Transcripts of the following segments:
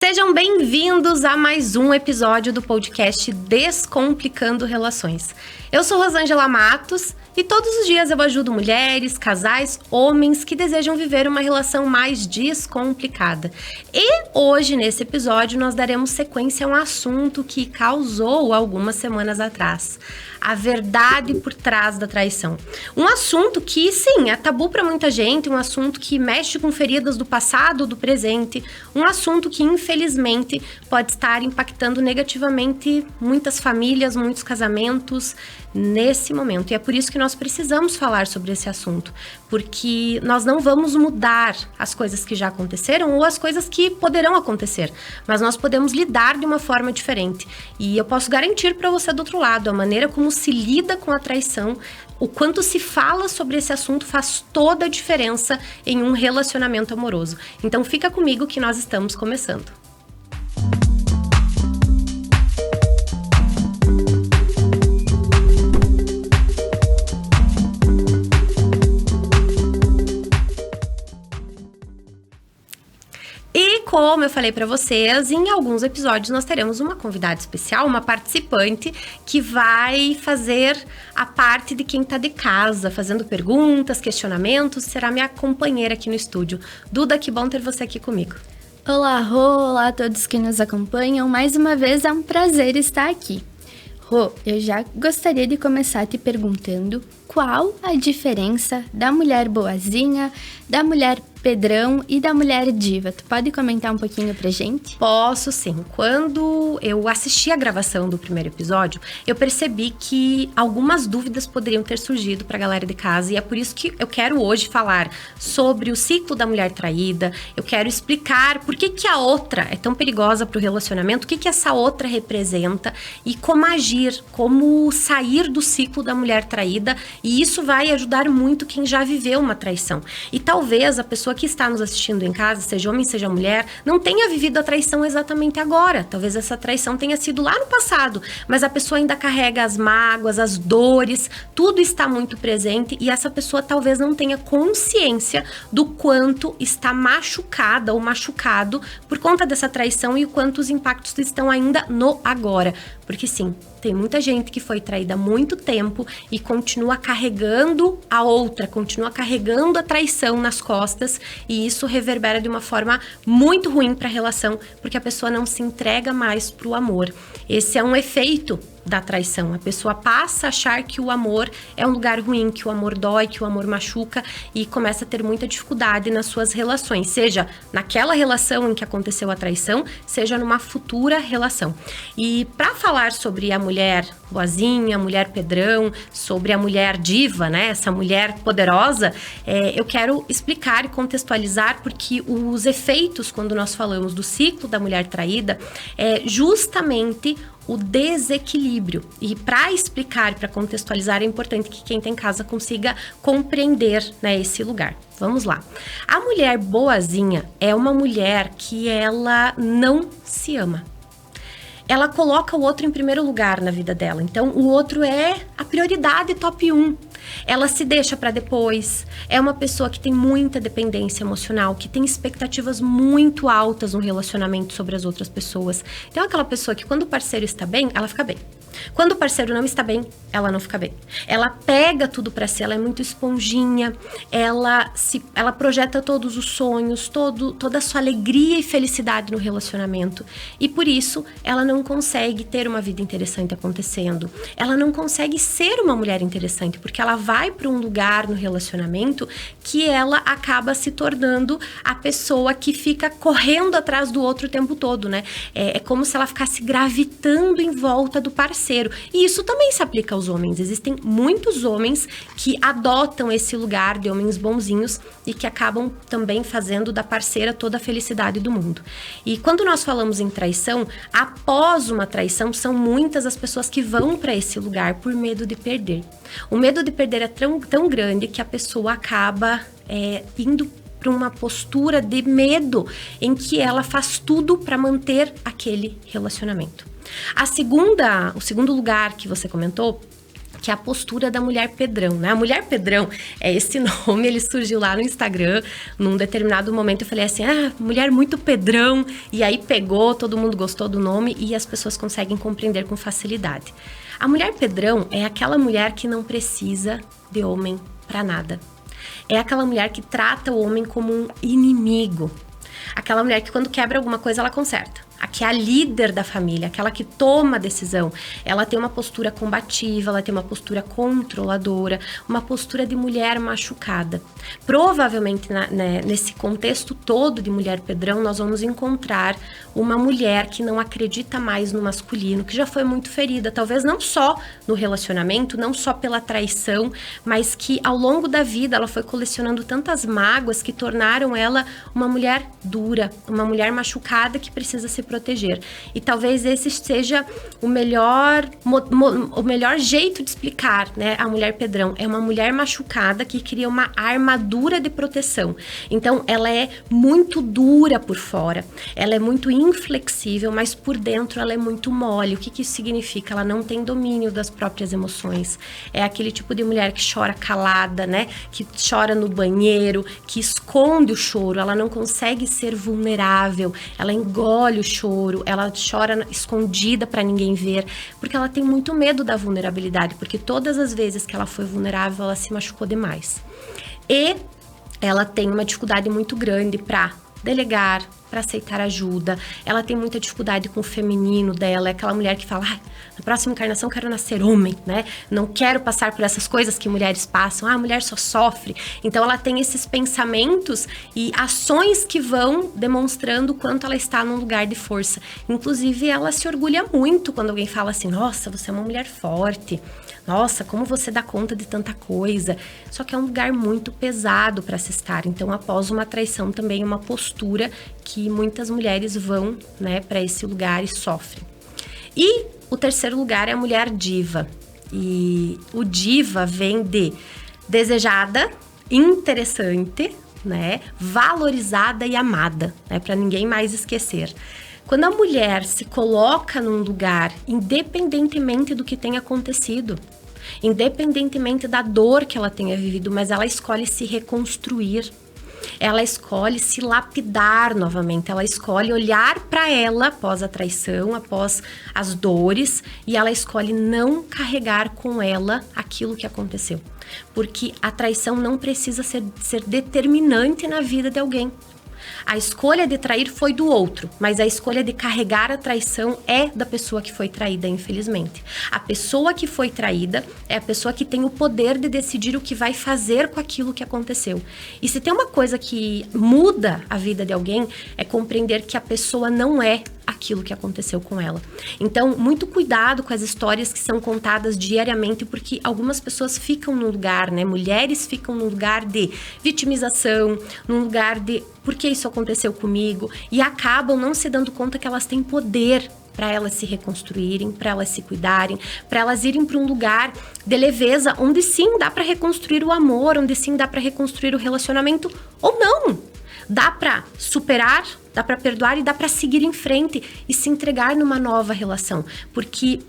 Sejam bem-vindos a mais um episódio do podcast Descomplicando Relações. Eu sou Rosângela Matos e todos os dias eu ajudo mulheres, casais, homens que desejam viver uma relação mais descomplicada. E hoje, nesse episódio, nós daremos sequência a um assunto que causou algumas semanas atrás: a verdade por trás da traição. Um assunto que, sim, é tabu para muita gente, um assunto que mexe com feridas do passado, do presente, um assunto que, infelizmente, pode estar impactando negativamente muitas famílias, muitos casamentos nesse momento. E é por isso que nós precisamos falar sobre esse assunto, porque nós não vamos mudar as coisas que já aconteceram ou as coisas que poderão acontecer, mas nós podemos lidar de uma forma diferente. E eu posso garantir para você do outro lado, a maneira como se lida com a traição, o quanto se fala sobre esse assunto faz toda a diferença em um relacionamento amoroso. Então fica comigo que nós estamos começando. E como eu falei para vocês, em alguns episódios nós teremos uma convidada especial, uma participante que vai fazer a parte de quem tá de casa, fazendo perguntas, questionamentos, será minha companheira aqui no estúdio. Duda, que bom ter você aqui comigo. Olá, Rô, olá a todos que nos acompanham. Mais uma vez é um prazer estar aqui. Rô, eu já gostaria de começar te perguntando qual a diferença da mulher boazinha, da mulher Pedrão e da mulher diva. Tu pode comentar um pouquinho pra gente? Posso sim. Quando eu assisti a gravação do primeiro episódio, eu percebi que algumas dúvidas poderiam ter surgido pra galera de casa, e é por isso que eu quero hoje falar sobre o ciclo da mulher traída. Eu quero explicar por que a outra é tão perigosa pro relacionamento, o que essa outra representa e como agir, como sair do ciclo da mulher traída, e isso vai ajudar muito quem já viveu uma traição. E talvez a pessoa que está nos assistindo em casa, seja homem, seja mulher, não tenha vivido a traição exatamente agora. Talvez essa traição tenha sido lá no passado, mas a pessoa ainda carrega as mágoas, as dores, tudo está muito presente e essa pessoa talvez não tenha consciência do quanto está machucada ou machucado por conta dessa traição e o quanto os impactos estão ainda no agora. Porque sim, tem muita gente que foi traída há muito tempo e continua carregando a outra, continua carregando a traição nas costas, e isso reverbera de uma forma muito ruim para a relação, porque a pessoa não se entrega mais para o amor. Esse é um efeito da traição. A pessoa passa a achar que o amor é um lugar ruim, que o amor dói, que o amor machuca, e começa a ter muita dificuldade nas suas relações, seja naquela relação em que aconteceu a traição, seja numa futura relação. E para falar sobre a mulher boazinha, a mulher Pedrão, sobre a mulher diva, né, essa mulher poderosa, eu quero explicar e contextualizar, porque os efeitos, quando nós falamos do ciclo da mulher traída, é justamente o desequilíbrio. E para explicar, para contextualizar, é importante que quem está em casa consiga compreender, né, esse lugar. Vamos lá. A mulher boazinha é uma mulher que ela não se ama. Ela coloca o outro em primeiro lugar na vida dela. Então, o outro é a prioridade top 1. Ela se deixa para depois. É uma pessoa que tem muita dependência emocional, que tem expectativas muito altas no relacionamento sobre as outras pessoas. Então, é aquela pessoa que quando o parceiro está bem, ela fica bem. Quando o parceiro não está bem, ela não fica bem. Ela pega tudo para si, ela é muito esponjinha, ela projeta todos os sonhos, toda a sua alegria e felicidade no relacionamento. E por isso, ela não consegue ter uma vida interessante acontecendo. Ela não consegue ser uma mulher interessante, porque ela vai para um lugar no relacionamento que ela acaba se tornando a pessoa que fica correndo atrás do outro o tempo todo, né? É como se ela ficasse gravitando em volta do parceiro. E isso também se aplica aos homens. Existem muitos homens que adotam esse lugar de homens bonzinhos e que acabam também fazendo da parceira toda a felicidade do mundo. E quando nós falamos em traição, após uma traição, são muitas as pessoas que vão para esse lugar por medo de perder. O medo de perder é tão grande que a pessoa acaba indo para uma postura de medo em que ela faz tudo para manter aquele relacionamento. O segundo lugar que você comentou que é a postura da mulher Pedrão, né? A mulher Pedrão é esse nome, ele surgiu lá no Instagram, num determinado momento eu falei assim, mulher muito Pedrão, e aí pegou, todo mundo gostou do nome e as pessoas conseguem compreender com facilidade. A mulher Pedrão é aquela mulher que não precisa de homem para nada. É aquela mulher que trata o homem como um inimigo. Aquela mulher que quando quebra alguma coisa, ela conserta. Que é a líder da família, aquela que toma a decisão. Ela tem uma postura combativa, ela tem uma postura controladora, uma postura de mulher machucada. Provavelmente, nesse contexto todo de mulher Pedrão, nós vamos encontrar uma mulher que não acredita mais no masculino, que já foi muito ferida, talvez não só no relacionamento, não só pela traição, mas que ao longo da vida ela foi colecionando tantas mágoas que tornaram ela uma mulher dura, uma mulher machucada que precisa se proteger. E talvez esse seja o melhor jeito de explicar, né, a mulher Pedrão. É uma mulher machucada que cria uma armadura de proteção. Então, ela é muito dura por fora, ela é muito inflexível, mas por dentro ela é muito mole. O que isso significa? Ela não tem domínio das próprias emoções. É aquele tipo de mulher que chora calada, né, que chora no banheiro, que esconde o choro, ela não consegue ser vulnerável, ela engole o choro, ela chora escondida para ninguém ver, porque ela tem muito medo da vulnerabilidade, porque todas as vezes que ela foi vulnerável, ela se machucou demais. E ela tem uma dificuldade muito grande para delegar, para aceitar ajuda. Ela tem muita dificuldade com o feminino dela, é aquela mulher que fala, na próxima encarnação eu quero nascer homem, né? Não quero passar por essas coisas que mulheres passam, a mulher só sofre. Então ela tem esses pensamentos e ações que vão demonstrando o quanto ela está num lugar de força. Inclusive ela se orgulha muito quando alguém fala assim, nossa, você é uma mulher forte, nossa, como você dá conta de tanta coisa. Só que é um lugar muito pesado para se estar. Então, após uma traição, também é uma postura que muitas mulheres vão, né, para esse lugar e sofrem. E o terceiro lugar é a mulher diva. E o diva vem de desejada, interessante, né, valorizada e amada, né, para ninguém mais esquecer. Quando a mulher se coloca num lugar, independentemente do que tenha acontecido, independentemente da dor que ela tenha vivido, mas ela escolhe se reconstruir, ela escolhe se lapidar novamente, ela escolhe olhar para ela após a traição, após as dores, e ela escolhe não carregar com ela aquilo que aconteceu. Porque a traição não precisa ser determinante na vida de alguém. A escolha de trair foi do outro, mas a escolha de carregar a traição é da pessoa que foi traída, infelizmente. A pessoa que foi traída é a pessoa que tem o poder de decidir o que vai fazer com aquilo que aconteceu. E se tem uma coisa que muda a vida de alguém, é compreender que a pessoa não é aquilo que aconteceu com ela. Então, muito cuidado com as histórias que são contadas diariamente, porque algumas pessoas ficam no lugar, né? Mulheres ficam no lugar de vitimização, num lugar de por que isso aconteceu comigo, e acabam não se dando conta que elas têm poder para elas se reconstruírem, para elas se cuidarem, para elas irem para um lugar de leveza, onde sim dá para reconstruir o amor, onde sim dá para reconstruir o relacionamento, ou não. Dá para superar, dá para perdoar e dá para seguir em frente e se entregar numa nova relação, porque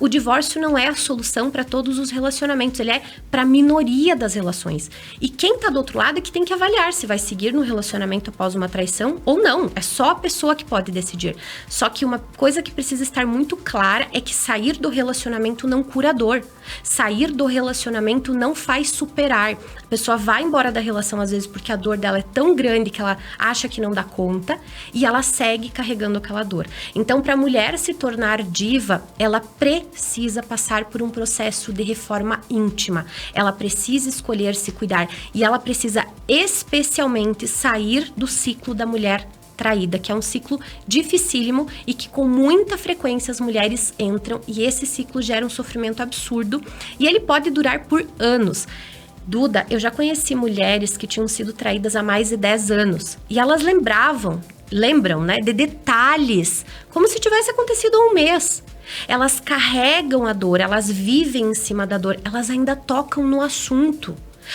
o divórcio não é a solução para todos os relacionamentos, ele é para a minoria das relações. E quem tá do outro lado é que tem que avaliar se vai seguir no relacionamento após uma traição ou não. É só a pessoa que pode decidir. Só que uma coisa que precisa estar muito clara é que sair do relacionamento não cura a dor. Sair do relacionamento não faz superar. A pessoa vai embora da relação às vezes porque a dor dela é tão grande que ela acha que não dá conta e ela segue carregando aquela dor. Então, para a mulher se tornar diva, ela precisa passar por um processo de reforma íntima. Ela precisa escolher se cuidar e ela precisa especialmente sair do ciclo da mulher traída, que é um ciclo dificílimo e que com muita frequência as mulheres entram, e esse ciclo gera um sofrimento absurdo e ele pode durar por anos. Duda, eu já conheci mulheres que tinham sido traídas há mais de 10 anos e elas lembram, né, de detalhes, como se tivesse acontecido há um mês. Elas carregam a dor, elas vivem em cima da dor, elas ainda tocam no assunto.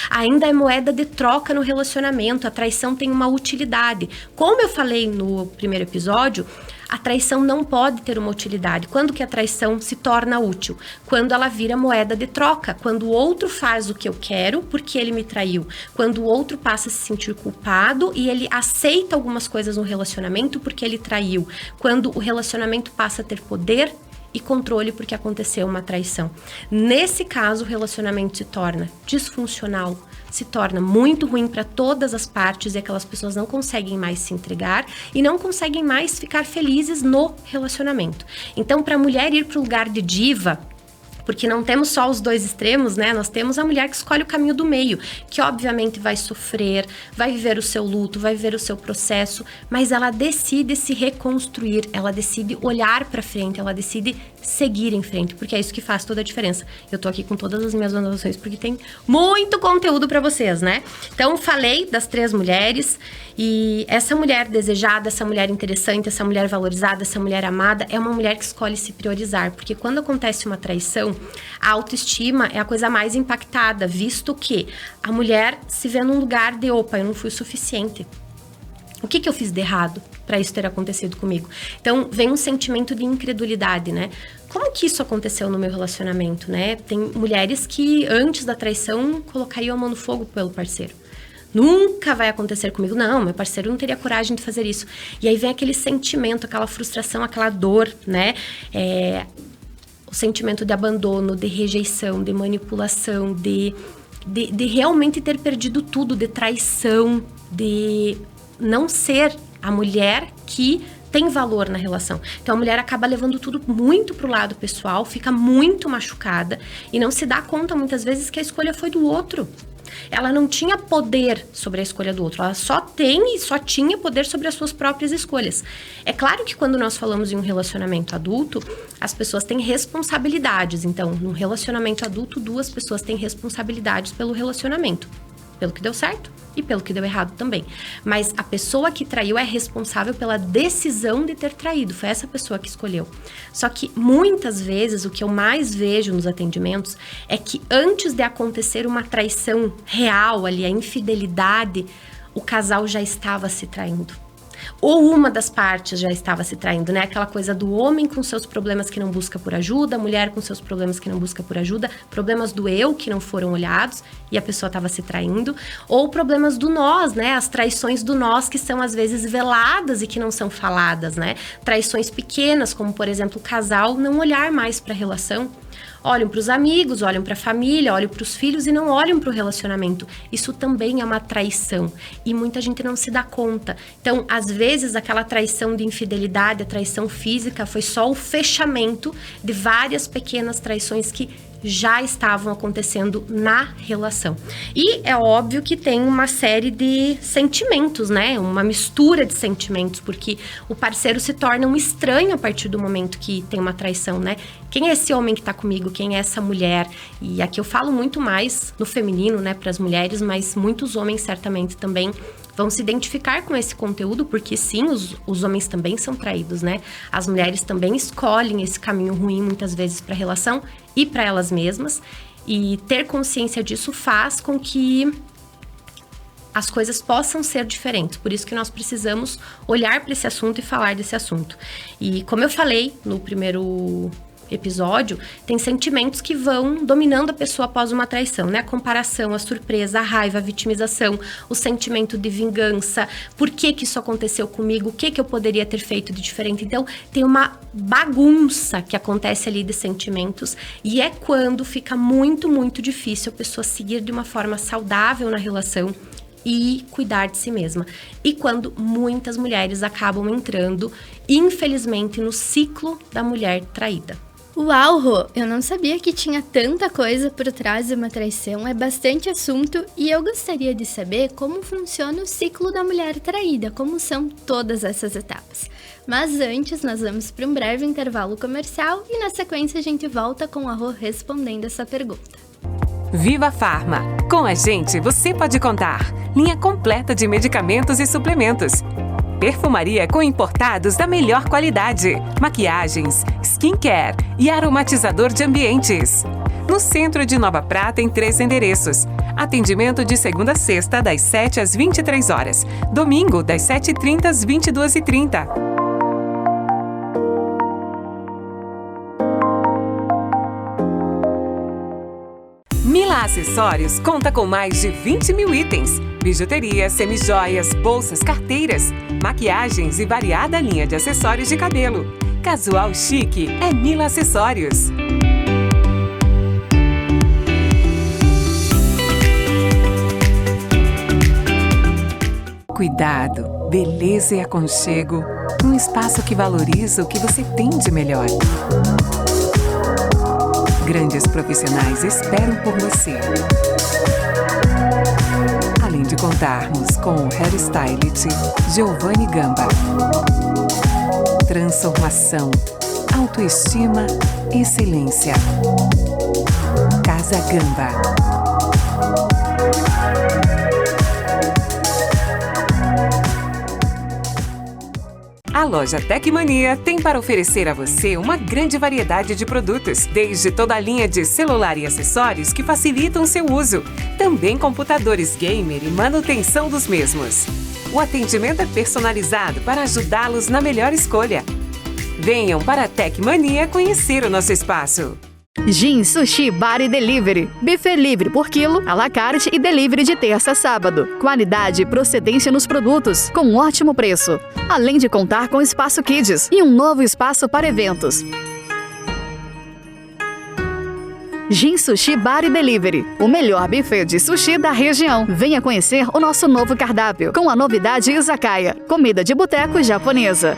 Ainda é moeda de troca no relacionamento. A traição tem uma utilidade. Como eu falei no primeiro episódio, a traição não pode ter uma utilidade. Quando que a traição se torna útil? Quando ela vira moeda de troca. Quando o outro faz o que eu quero porque ele me traiu. Quando o outro passa a se sentir culpado e ele aceita algumas coisas no relacionamento porque ele traiu. Quando o relacionamento passa a ter poder e controle porque aconteceu uma traição. Nesse caso, o relacionamento se torna disfuncional, se torna muito ruim para todas as partes e aquelas pessoas não conseguem mais se entregar e não conseguem mais ficar felizes no relacionamento. Então, para a mulher ir para o lugar de diva, porque não temos só os dois extremos, né? Nós temos a mulher que escolhe o caminho do meio, que obviamente vai sofrer, vai viver o seu luto, vai viver o seu processo, mas ela decide se reconstruir, ela decide olhar para frente, ela decide seguir em frente, porque é isso que faz toda a diferença. Eu tô aqui com todas as minhas anotações porque tem muito conteúdo para vocês, né? Então, falei das 3 mulheres e essa mulher desejada, essa mulher interessante, essa mulher valorizada, essa mulher amada, é uma mulher que escolhe se priorizar, porque quando acontece uma traição, a autoestima é a coisa mais impactada, visto que a mulher se vê num lugar de, opa, eu não fui o suficiente. O que eu fiz de errado para isso ter acontecido comigo? Então, vem um sentimento de incredulidade, né? Como que isso aconteceu no meu relacionamento, né? Tem mulheres que, antes da traição, colocariam a mão no fogo pelo parceiro. Nunca vai acontecer comigo. Não, meu parceiro não teria coragem de fazer isso. E aí vem aquele sentimento, aquela frustração, aquela dor, né? O sentimento de abandono, de rejeição, de manipulação, de realmente ter perdido tudo, de traição, de não ser a mulher que tem valor na relação. Então a mulher acaba levando tudo muito pro lado pessoal, fica muito machucada e não se dá conta muitas vezes que a escolha foi do outro. Ela não tinha poder sobre a escolha do outro, ela só tem e só tinha poder sobre as suas próprias escolhas. É claro que quando nós falamos em um relacionamento adulto, as pessoas têm responsabilidades. Então, num relacionamento adulto, 2 pessoas têm responsabilidades pelo relacionamento. Pelo que deu certo e pelo que deu errado também. Mas a pessoa que traiu é responsável pela decisão de ter traído. Foi essa pessoa que escolheu. Só que muitas vezes o que eu mais vejo nos atendimentos é que antes de acontecer uma traição real ali, a infidelidade, o casal já estava se traindo. Ou uma das partes já estava se traindo, né? Aquela coisa do homem com seus problemas que não busca por ajuda, a mulher com seus problemas que não busca por ajuda, problemas do eu que não foram olhados e a pessoa estava se traindo, ou problemas do nós, né? As traições do nós que são às vezes veladas e que não são faladas, né? Traições pequenas, como por exemplo o casal não olhar mais para a relação. Olham para os amigos, olham para a família, olham para os filhos e não olham para o relacionamento. Isso também é uma traição e muita gente não se dá conta. Então, às vezes, aquela traição de infidelidade, a traição física, foi só o fechamento de várias pequenas traições que já estavam acontecendo na relação. E é óbvio que tem uma série de sentimentos, né? Uma mistura de sentimentos, porque o parceiro se torna um estranho a partir do momento que tem uma traição, né? Quem é esse homem que tá comigo? Quem é essa mulher? E aqui eu falo muito mais no feminino, né, para as mulheres, mas muitos homens certamente também vão se identificar com esse conteúdo, porque sim, os homens também são traídos, né? As mulheres também escolhem esse caminho ruim muitas vezes para a relação e para elas mesmas. E ter consciência disso faz com que as coisas possam ser diferentes. Por isso que nós precisamos olhar para esse assunto e falar desse assunto. E como eu falei no primeiro episódio, tem sentimentos que vão dominando a pessoa após uma traição, né? A comparação, a surpresa, a raiva, a vitimização, o sentimento de vingança, por que isso aconteceu comigo, o que eu poderia ter feito de diferente. Então, tem uma bagunça que acontece ali de sentimentos e é quando fica muito, muito difícil a pessoa seguir de uma forma saudável na relação e cuidar de si mesma. E quando muitas mulheres acabam entrando, infelizmente, no ciclo da mulher traída. Uau, Rô, eu não sabia que tinha tanta coisa por trás de uma traição, é bastante assunto e eu gostaria de saber como funciona o ciclo da mulher traída, como são todas essas etapas. Mas antes, nós vamos para um breve intervalo comercial e na sequência a gente volta com a Rô respondendo essa pergunta. Viva Farma! Com a gente você pode contar. Linha completa de medicamentos e suplementos. Perfumaria com importados da melhor qualidade. Maquiagens, skincare e aromatizador de ambientes. No centro de Nova Prata, em 3 endereços. Atendimento de segunda a sexta, das 7 às 23 horas. Domingo, das 7h30 às 22h30. Mila Acessórios conta com mais de 20 mil itens. Bijuteria, semijoias, bolsas, carteiras, maquiagens e variada linha de acessórios de cabelo. Casual chique é Mila Acessórios. Cuidado, beleza e aconchego. Um espaço que valoriza o que você tem de melhor. Grandes profissionais esperam por você. Além de contarmos com o hairstylist Giovanni Gamba. Transformação, autoestima, excelência. Casa Gamba. A loja Tecmania tem para oferecer a você uma grande variedade de produtos, desde toda a linha de celular e acessórios que facilitam seu uso, também computadores gamer e manutenção dos mesmos. O atendimento é personalizado para ajudá-los na melhor escolha. Venham para a Tecmania conhecer o nosso espaço. Jin Sushi Bar e Delivery. Buffet livre por quilo, à la carte e delivery de terça a sábado. Qualidade e procedência nos produtos, com um ótimo preço. Além de contar com espaço kids e um novo espaço para eventos. Jin Sushi Bar e Delivery, o melhor buffet de sushi da região. Venha conhecer o nosso novo cardápio, com a novidade Izakaya, comida de boteco japonesa.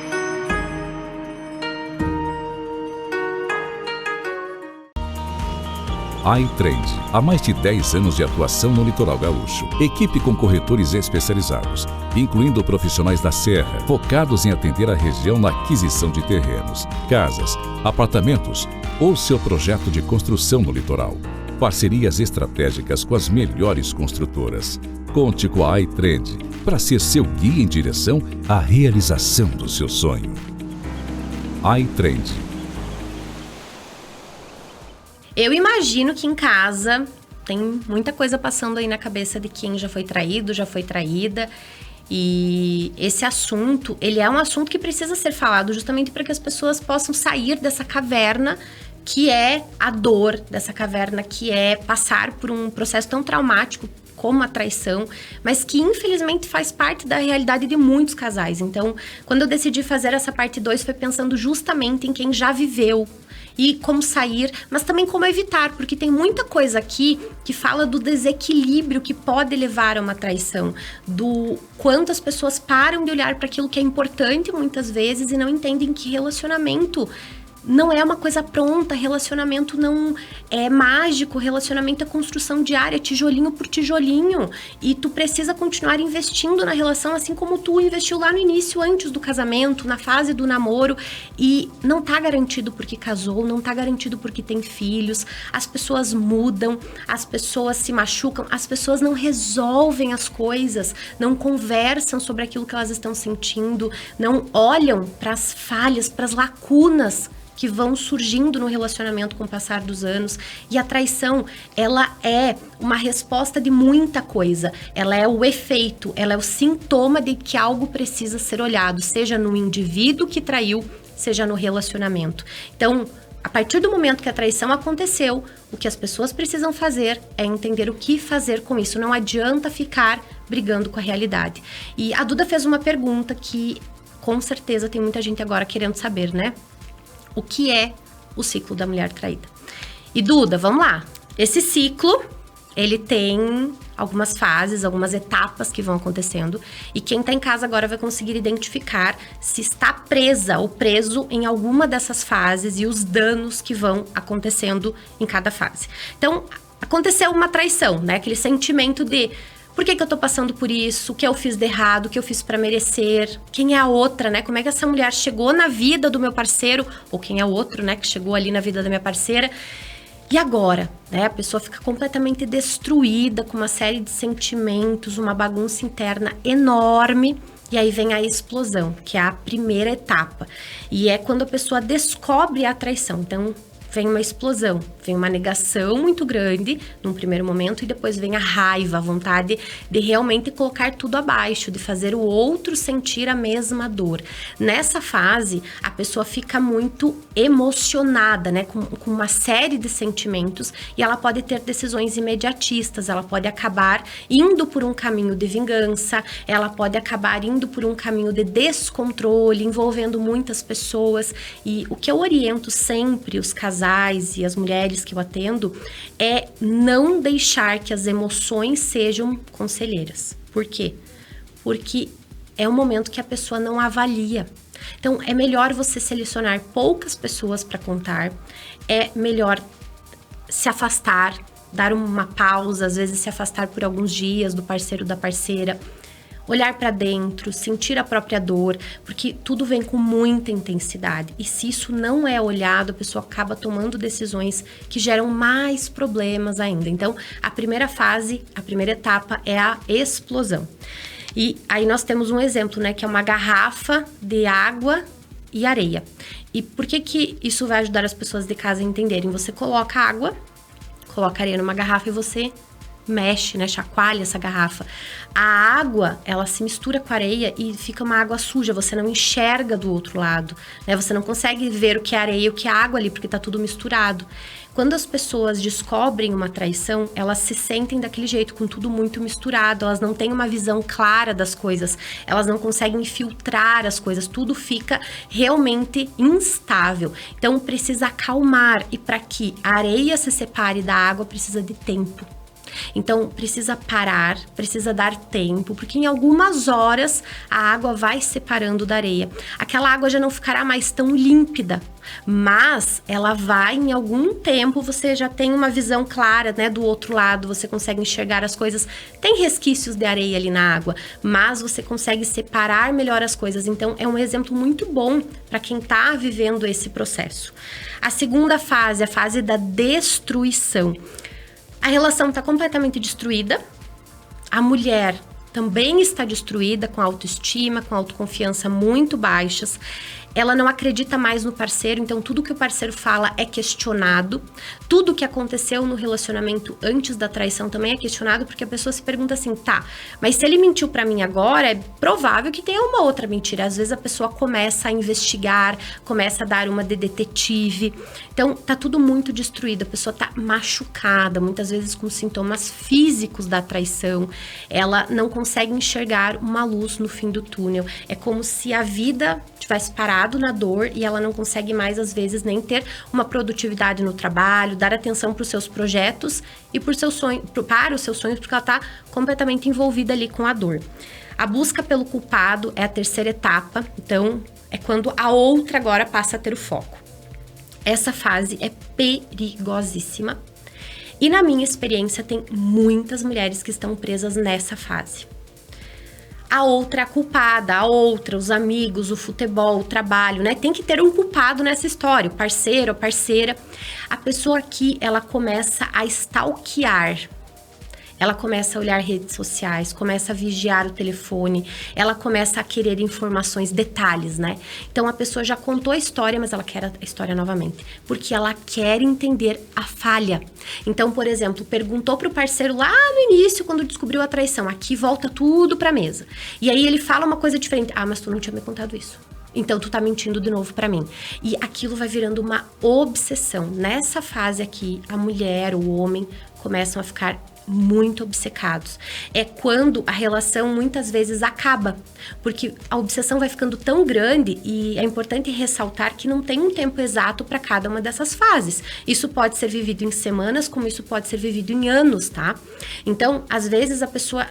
iTrade, há mais de 10 anos de atuação no litoral gaúcho. Equipe com corretores especializados, incluindo profissionais da Serra, focados em atender a região na aquisição de terrenos, casas, apartamentos ou seu projeto de construção no litoral. Parcerias estratégicas com as melhores construtoras. Conte com a iTrade para ser seu guia em direção à realização do seu sonho. iTrade. Eu imagino que em casa tem muita coisa passando aí na cabeça de quem já foi traído, já foi traída. E esse assunto, ele é um assunto que precisa ser falado justamente para que as pessoas possam sair dessa caverna que é a dor, dessa caverna que é passar por um processo tão traumático como a traição, mas que infelizmente faz parte da realidade de muitos casais. Então, quando eu decidi fazer essa parte 2, foi pensando justamente em quem já viveu e como sair, mas também como evitar, porque tem muita coisa aqui que fala do desequilíbrio que pode levar a uma traição, do quanto as pessoas param de olhar para aquilo que é importante muitas vezes e não entendem que relacionamento não é uma coisa pronta, relacionamento não é mágico, relacionamento é construção diária, tijolinho por tijolinho. E tu precisa continuar investindo na relação, assim como tu investiu lá no início, antes do casamento, na fase do namoro. E não tá garantido porque casou, não tá garantido porque tem filhos. As pessoas mudam, as pessoas se machucam, as pessoas não resolvem as coisas, não conversam sobre aquilo que elas estão sentindo, não olham para as falhas, para as lacunas que vão surgindo no relacionamento com o passar dos anos. E a traição, ela é uma resposta de muita coisa. Ela é o efeito, ela é o sintoma de que algo precisa ser olhado, seja no indivíduo que traiu, seja no relacionamento. Então, a partir do momento que a traição aconteceu, o que as pessoas precisam fazer é entender o que fazer com isso. Não adianta ficar brigando com a realidade. E a Duda fez uma pergunta que, com certeza, tem muita gente agora querendo saber, né? O que é o ciclo da mulher traída? E Duda, vamos lá. Esse ciclo, ele tem algumas fases, algumas etapas que vão acontecendo. E quem tá em casa agora vai conseguir identificar se está presa ou preso em alguma dessas fases e os danos que vão acontecendo em cada fase. Então, aconteceu uma traição, né? Aquele sentimento de... Por que eu tô passando por isso? O que eu fiz de errado? O que eu fiz pra merecer? Quem é a outra, né? Como é que essa mulher chegou na vida do meu parceiro? Ou quem é o outro, né? Que chegou ali na vida da minha parceira. E agora, né? A pessoa fica completamente destruída, com uma série de sentimentos, uma bagunça interna enorme. E aí vem a explosão, que é a primeira etapa. E é quando a pessoa descobre a traição. Então, vem uma explosão, vem uma negação muito grande num primeiro momento e depois vem a raiva, a vontade de realmente colocar tudo abaixo, de fazer o outro sentir a mesma dor. Nessa fase, a pessoa fica muito emocionada, né, com uma série de sentimentos e ela pode ter decisões imediatistas, ela pode acabar indo por um caminho de vingança, ela pode acabar indo por um caminho de descontrole, envolvendo muitas pessoas. E o que eu oriento sempre os casais e as mulheres que eu atendo é não deixar que as emoções sejam conselheiras. Por quê? Porque é um momento que a pessoa não avalia. Então, é melhor você selecionar poucas pessoas para contar, é melhor se afastar, dar uma pausa, às vezes se afastar por alguns dias do parceiro, da parceira, olhar para dentro, sentir a própria dor, porque tudo vem com muita intensidade. E se isso não é olhado, a pessoa acaba tomando decisões que geram mais problemas ainda. Então, a primeira fase, a primeira etapa é a explosão. E aí nós temos um exemplo, né, que é uma garrafa de água e areia. E por que isso vai ajudar as pessoas de casa a entenderem? Você coloca água, coloca areia numa garrafa e você mexe, né, chacoalha essa garrafa. A água, ela se mistura com a areia e fica uma água suja, você não enxerga do outro lado, né? Você não consegue ver o que é areia e o que é água ali, porque tá tudo misturado. Quando as pessoas descobrem uma traição, elas se sentem daquele jeito, com tudo muito misturado, elas não têm uma visão clara das coisas, elas não conseguem filtrar as coisas, tudo fica realmente instável. Então, precisa acalmar, e para que a areia se separe da água, precisa de tempo. Então, precisa parar, precisa dar tempo, porque em algumas horas a água vai separando da areia. Aquela água já não ficará mais tão límpida, mas ela vai, em algum tempo, você já tem uma visão clara, né, do outro lado, você consegue enxergar as coisas. Tem resquícios de areia ali na água, mas você consegue separar melhor as coisas. Então, é um exemplo muito bom para quem está vivendo esse processo. A segunda fase, a fase da destruição. A relação está completamente destruída, a mulher também está destruída, com autoestima, com autoconfiança muito baixas. Ela não acredita mais no parceiro, então tudo que o parceiro fala é questionado. Tudo que aconteceu no relacionamento antes da traição também é questionado, porque a pessoa se pergunta assim, tá, mas se ele mentiu pra mim agora, é provável que tenha uma outra mentira. Às vezes a pessoa começa a investigar, começa a dar uma de detetive. Então tá tudo muito destruído, a pessoa tá machucada, muitas vezes com sintomas físicos da traição. Ela não consegue enxergar uma luz no fim do túnel. É como se a vida tivesse parado na dor e ela não consegue mais, às vezes, nem ter uma produtividade no trabalho, dar atenção para os seus projetos e para os seus sonhos, porque ela está completamente envolvida ali com a dor. A busca pelo culpado é a terceira etapa, então é quando a outra agora passa a ter o foco. Essa fase é perigosíssima e, na minha experiência, tem muitas mulheres que estão presas nessa fase. A outra é a culpada, a outra, os amigos, o futebol, o trabalho, né? Tem que ter um culpado nessa história, o parceiro, a parceira. A pessoa aqui, ela começa a stalkear. Ela começa a olhar redes sociais, começa a vigiar o telefone, ela começa a querer informações, detalhes, né? Então, a pessoa já contou a história, mas ela quer a história novamente, porque ela quer entender a falha. Então, por exemplo, perguntou pro parceiro lá no início, quando descobriu a traição, aqui volta tudo pra mesa. E aí ele fala uma coisa diferente. Ah, mas tu não tinha me contado isso. Então, tu tá mentindo de novo pra mim. E aquilo vai virando uma obsessão. Nessa fase aqui, a mulher, o homem, começam a ficar muito obcecados. É quando a relação muitas vezes acaba, porque a obsessão vai ficando tão grande, e é importante ressaltar que não tem um tempo exato para cada uma dessas fases. Isso pode ser vivido em semanas, como isso pode ser vivido em anos, tá? Então, às vezes a pessoa,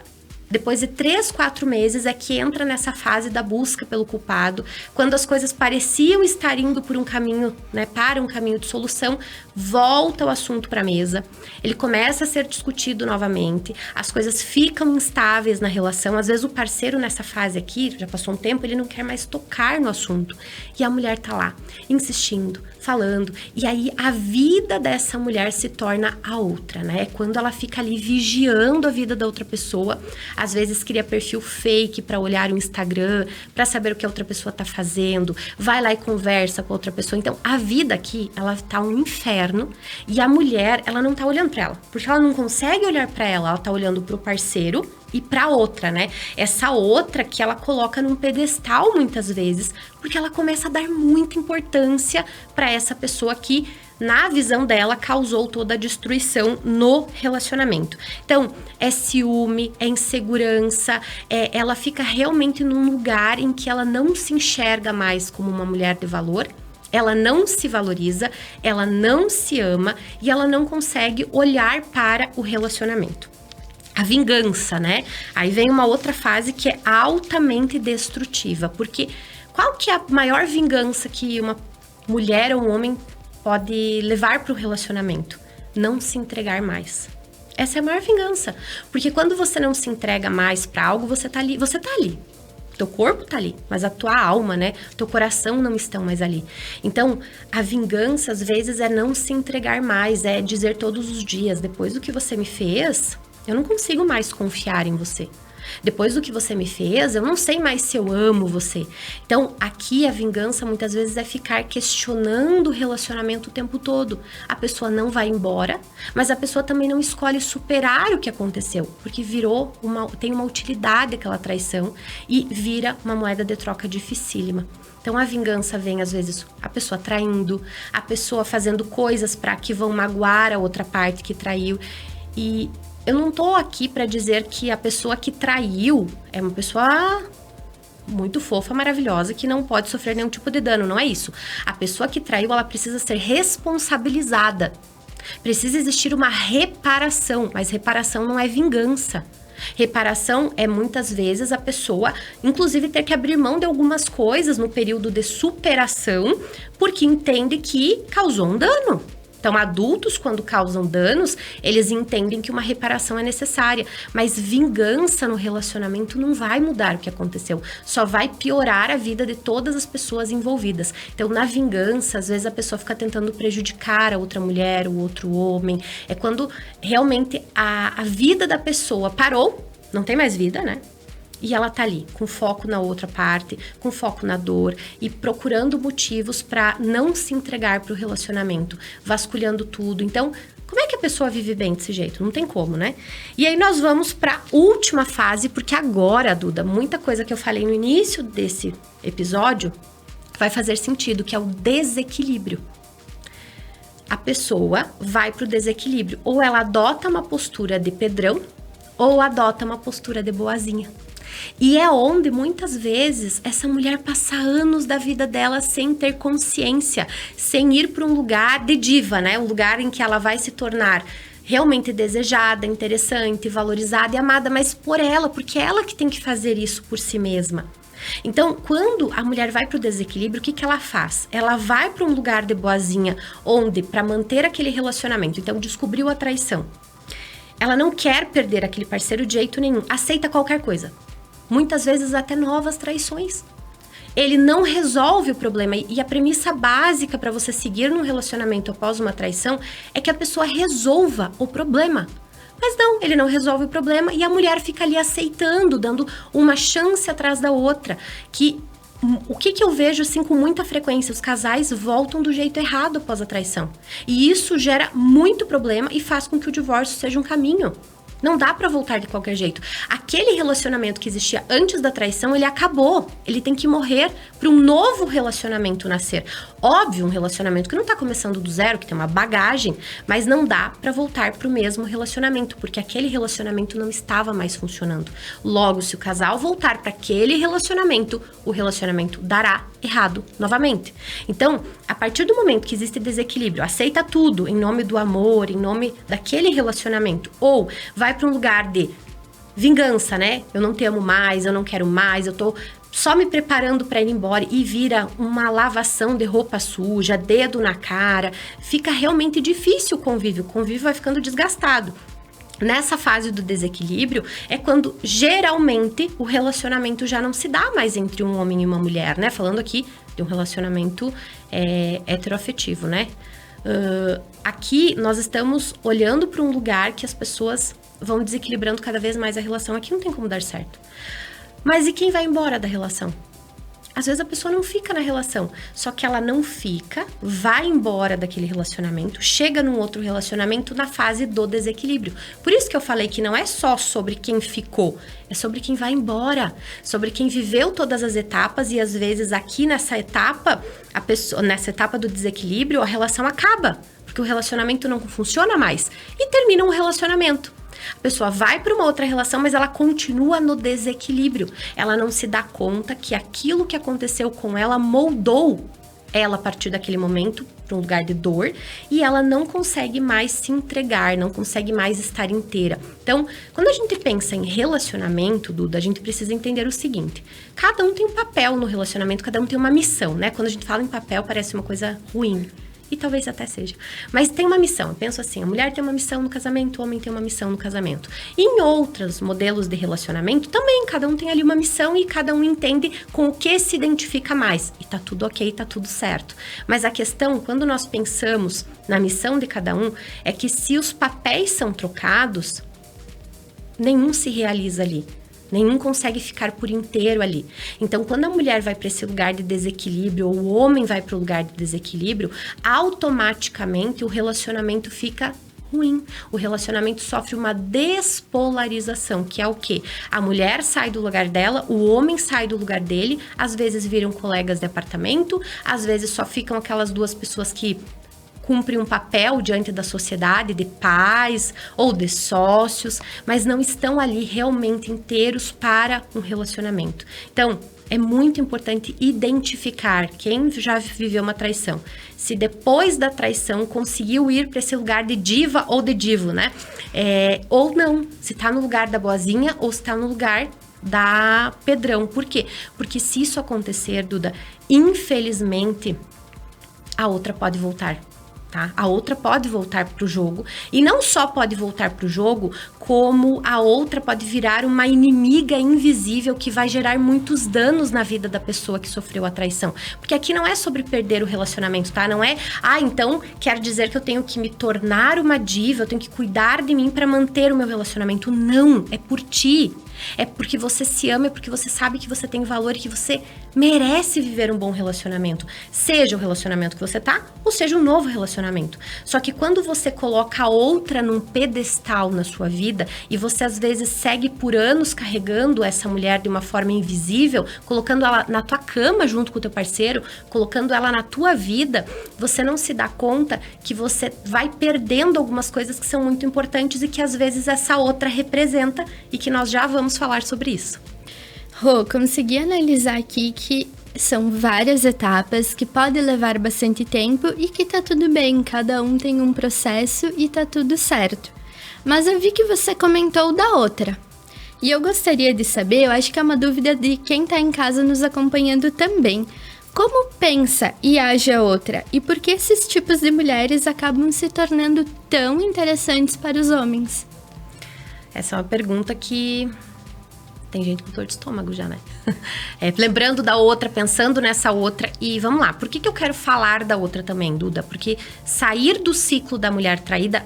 depois de 3, 4 meses, é que entra nessa fase da busca pelo culpado, quando as coisas pareciam estar indo por um caminho, né, para um caminho de solução, volta o assunto para a mesa, ele começa a ser discutido novamente, as coisas ficam instáveis na relação, às vezes o parceiro nessa fase aqui, já passou um tempo, ele não quer mais tocar no assunto, e a mulher tá lá, insistindo, falando, e aí a vida dessa mulher se torna a outra, né, quando ela fica ali vigiando a vida da outra pessoa, às vezes cria perfil fake para olhar o Instagram, para saber o que a outra pessoa tá fazendo, vai lá e conversa com a outra pessoa. Então, a vida aqui, ela tá um inferno e a mulher, ela não tá olhando para ela, porque ela não consegue olhar para ela tá olhando pro parceiro e pra outra, né? Essa outra que ela coloca num pedestal muitas vezes, porque ela começa a dar muita importância para essa pessoa que, na visão dela, causou toda a destruição no relacionamento. Então, é ciúme, é insegurança, ela fica realmente num lugar em que ela não se enxerga mais como uma mulher de valor, ela não se valoriza, ela não se ama e ela não consegue olhar para o relacionamento. A vingança, né? Aí vem uma outra fase que é altamente destrutiva, porque qual que é a maior vingança que uma mulher ou um homem pode levar para o relacionamento? Não se entregar mais. Essa é a maior vingança. Porque quando você não se entrega mais para algo, você tá ali. Teu corpo tá ali, mas a tua alma, né? Teu coração não estão mais ali. Então, a vingança, às vezes, é não se entregar mais. É dizer todos os dias, depois do que você me fez, eu não consigo mais confiar em você. Depois do que você me fez, eu não sei mais se eu amo você. Então, aqui a vingança muitas vezes é ficar questionando o relacionamento o tempo todo. A pessoa não vai embora, mas a pessoa também não escolhe superar o que aconteceu, porque tem uma utilidade aquela traição e vira uma moeda de troca dificílima. Então, a vingança vem, às vezes, a pessoa traindo, a pessoa fazendo coisas para que vão magoar a outra parte que traiu. E eu não tô aqui para dizer que a pessoa que traiu é uma pessoa muito fofa, maravilhosa, que não pode sofrer nenhum tipo de dano, não é isso. A pessoa que traiu, ela precisa ser responsabilizada. Precisa existir uma reparação, mas reparação não é vingança. Reparação é muitas vezes a pessoa, inclusive, ter que abrir mão de algumas coisas no período de superação, porque entende que causou um dano. Então, adultos, quando causam danos, eles entendem que uma reparação é necessária. Mas vingança no relacionamento não vai mudar o que aconteceu. Só vai piorar a vida de todas as pessoas envolvidas. Então, na vingança, às vezes a pessoa fica tentando prejudicar a outra mulher, o outro homem. É quando realmente a vida da pessoa parou, não tem mais vida, né? E ela tá ali, com foco na outra parte, com foco na dor e procurando motivos para não se entregar pro relacionamento, vasculhando tudo. Então, como é que a pessoa vive bem desse jeito? Não tem como, né? E aí nós vamos pra última fase, porque agora, Duda, muita coisa que eu falei no início desse episódio vai fazer sentido, que é o desequilíbrio. A pessoa vai pro desequilíbrio. Ou ela adota uma postura de pedrão, ou adota uma postura de boazinha. E é onde, muitas vezes, essa mulher passa anos da vida dela sem ter consciência, sem ir para um lugar de diva, né? Um lugar em que ela vai se tornar realmente desejada, interessante, valorizada e amada, mas por ela, porque é ela que tem que fazer isso por si mesma. Então, quando a mulher vai para o desequilíbrio, o que ela faz? Ela vai para um lugar de boazinha, onde, para manter aquele relacionamento, então descobriu a traição. Ela não quer perder aquele parceiro de jeito nenhum, aceita qualquer coisa. Muitas vezes até novas traições. Ele não resolve o problema. E a premissa básica para você seguir num relacionamento após uma traição é que a pessoa resolva o problema. Mas não, ele não resolve o problema e a mulher fica ali aceitando, dando uma chance atrás da outra. O que eu vejo assim com muita frequência? Os casais voltam do jeito errado após a traição. E isso gera muito problema e faz com que o divórcio seja um caminho. Não dá pra voltar de qualquer jeito. Aquele relacionamento que existia antes da traição, ele acabou. Ele tem que morrer para um novo relacionamento nascer. Óbvio, um relacionamento que não tá começando do zero, que tem uma bagagem, mas não dá pra voltar pro mesmo relacionamento, porque aquele relacionamento não estava mais funcionando. Logo, se o casal voltar para aquele relacionamento, o relacionamento dará errado novamente. Então, a partir do momento que existe desequilíbrio, aceita tudo em nome do amor, em nome daquele relacionamento, ou vai para um lugar de vingança, né? Eu não te amo mais, eu não quero mais, eu tô só me preparando para ir embora e vira uma lavação de roupa suja, dedo na cara, fica realmente difícil o convívio vai ficando desgastado. Nessa fase do desequilíbrio é quando geralmente o relacionamento já não se dá mais entre um homem e uma mulher, né? Falando aqui de um relacionamento heteroafetivo, né? Aqui nós estamos olhando para um lugar que as pessoas vão desequilibrando cada vez mais a relação. Aqui não tem como dar certo. Mas e quem vai embora da relação? Às vezes a pessoa não fica na relação, só que ela não fica, vai embora daquele relacionamento, chega num outro relacionamento na fase do desequilíbrio. Por isso que eu falei que não é só sobre quem ficou, é sobre quem vai embora, sobre quem viveu todas as etapas e às vezes aqui nessa etapa, nessa etapa do desequilíbrio, a relação acaba, porque o relacionamento não funciona mais e termina um relacionamento. A pessoa vai para uma outra relação, mas ela continua no desequilíbrio. Ela não se dá conta que aquilo que aconteceu com ela moldou ela a partir daquele momento para um lugar de dor e ela não consegue mais se entregar, não consegue mais estar inteira. Então, quando a gente pensa em relacionamento, Duda, a gente precisa entender o seguinte: cada um tem um papel no relacionamento, cada um tem uma missão, né? Quando a gente fala em papel, parece uma coisa ruim. E talvez até seja. Mas tem uma missão. Eu penso assim, a mulher tem uma missão no casamento, o homem tem uma missão no casamento. E em outros modelos de relacionamento, também, cada um tem ali uma missão e cada um entende com o que se identifica mais. E tá tudo ok, tá tudo certo. Mas a questão, quando nós pensamos na missão de cada um, é que se os papéis são trocados, nenhum se realiza ali. Nenhum consegue ficar por inteiro ali. Então, quando a mulher vai para esse lugar de desequilíbrio ou o homem vai para o lugar de desequilíbrio, automaticamente o relacionamento fica ruim. O relacionamento sofre uma despolarização, que é o quê? A mulher sai do lugar dela, o homem sai do lugar dele, às vezes viram colegas de apartamento, às vezes só ficam aquelas duas pessoas que cumprem um papel diante da sociedade de pais ou de sócios, mas não estão ali realmente inteiros para um relacionamento. Então, é muito importante identificar quem já viveu uma traição. Se depois da traição conseguiu ir para esse lugar de diva ou de divo, né? Ou não, se tá no lugar da boazinha ou se tá no lugar da pedrão. Por quê? Porque se isso acontecer, Duda, infelizmente, a outra pode voltar. Tá? A outra pode voltar pro jogo, e não só pode voltar pro jogo, como a outra pode virar uma inimiga invisível que vai gerar muitos danos na vida da pessoa que sofreu a traição. Porque aqui não é sobre perder o relacionamento, tá? Não é, então quer dizer que eu tenho que me tornar uma diva, eu tenho que cuidar de mim para manter o meu relacionamento. Não, é por ti. É porque você se ama, é porque você sabe que você tem valor e que você merece viver um bom relacionamento. Seja o relacionamento que você tá, ou seja um novo relacionamento. Só que quando você coloca a outra num pedestal na sua vida e você às vezes segue por anos carregando essa mulher de uma forma invisível, colocando ela na tua cama junto com o teu parceiro, colocando ela na tua vida, você não se dá conta que você vai perdendo algumas coisas que são muito importantes e que às vezes essa outra representa e que nós já vamos falar sobre isso. Rô, consegui analisar aqui que são várias etapas que podem levar bastante tempo e que tá tudo bem, cada um tem um processo e tá tudo certo. Mas eu vi que você comentou da outra. E eu gostaria de saber, eu acho que é uma dúvida de quem tá em casa nos acompanhando também. Como pensa e age a outra? E por que esses tipos de mulheres acabam se tornando tão interessantes para os homens? Essa é uma pergunta que tem gente com dor de estômago já, né? Lembrando da outra, pensando nessa outra. E vamos lá, por que eu quero falar da outra também, Duda? Porque sair do ciclo da mulher traída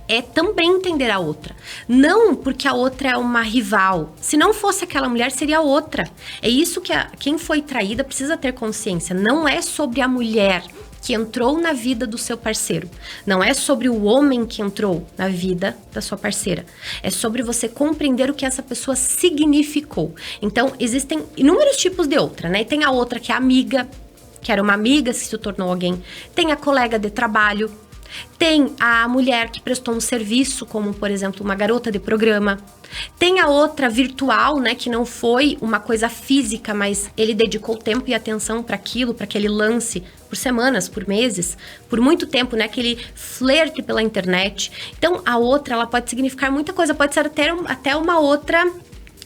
é também entender a outra. Não porque a outra é uma rival. Se não fosse aquela mulher, seria outra. É isso que quem foi traída precisa ter consciência. Não é sobre a mulher que entrou na vida do seu parceiro. Não é sobre o homem que entrou na vida da sua parceira. É sobre você compreender o que essa pessoa significou. Então, existem inúmeros tipos de outra, né? Tem a outra que é amiga, que era uma amiga que se tornou alguém. Tem a colega de trabalho. Tem a mulher que prestou um serviço, como, por exemplo, uma garota de programa. Tem a outra virtual, né, que não foi uma coisa física, mas ele dedicou tempo e atenção para aquilo, para aquele lance, por semanas, por meses, por muito tempo, né, aquele flerte pela internet. Então, a outra, ela pode significar muita coisa, pode ser até uma outra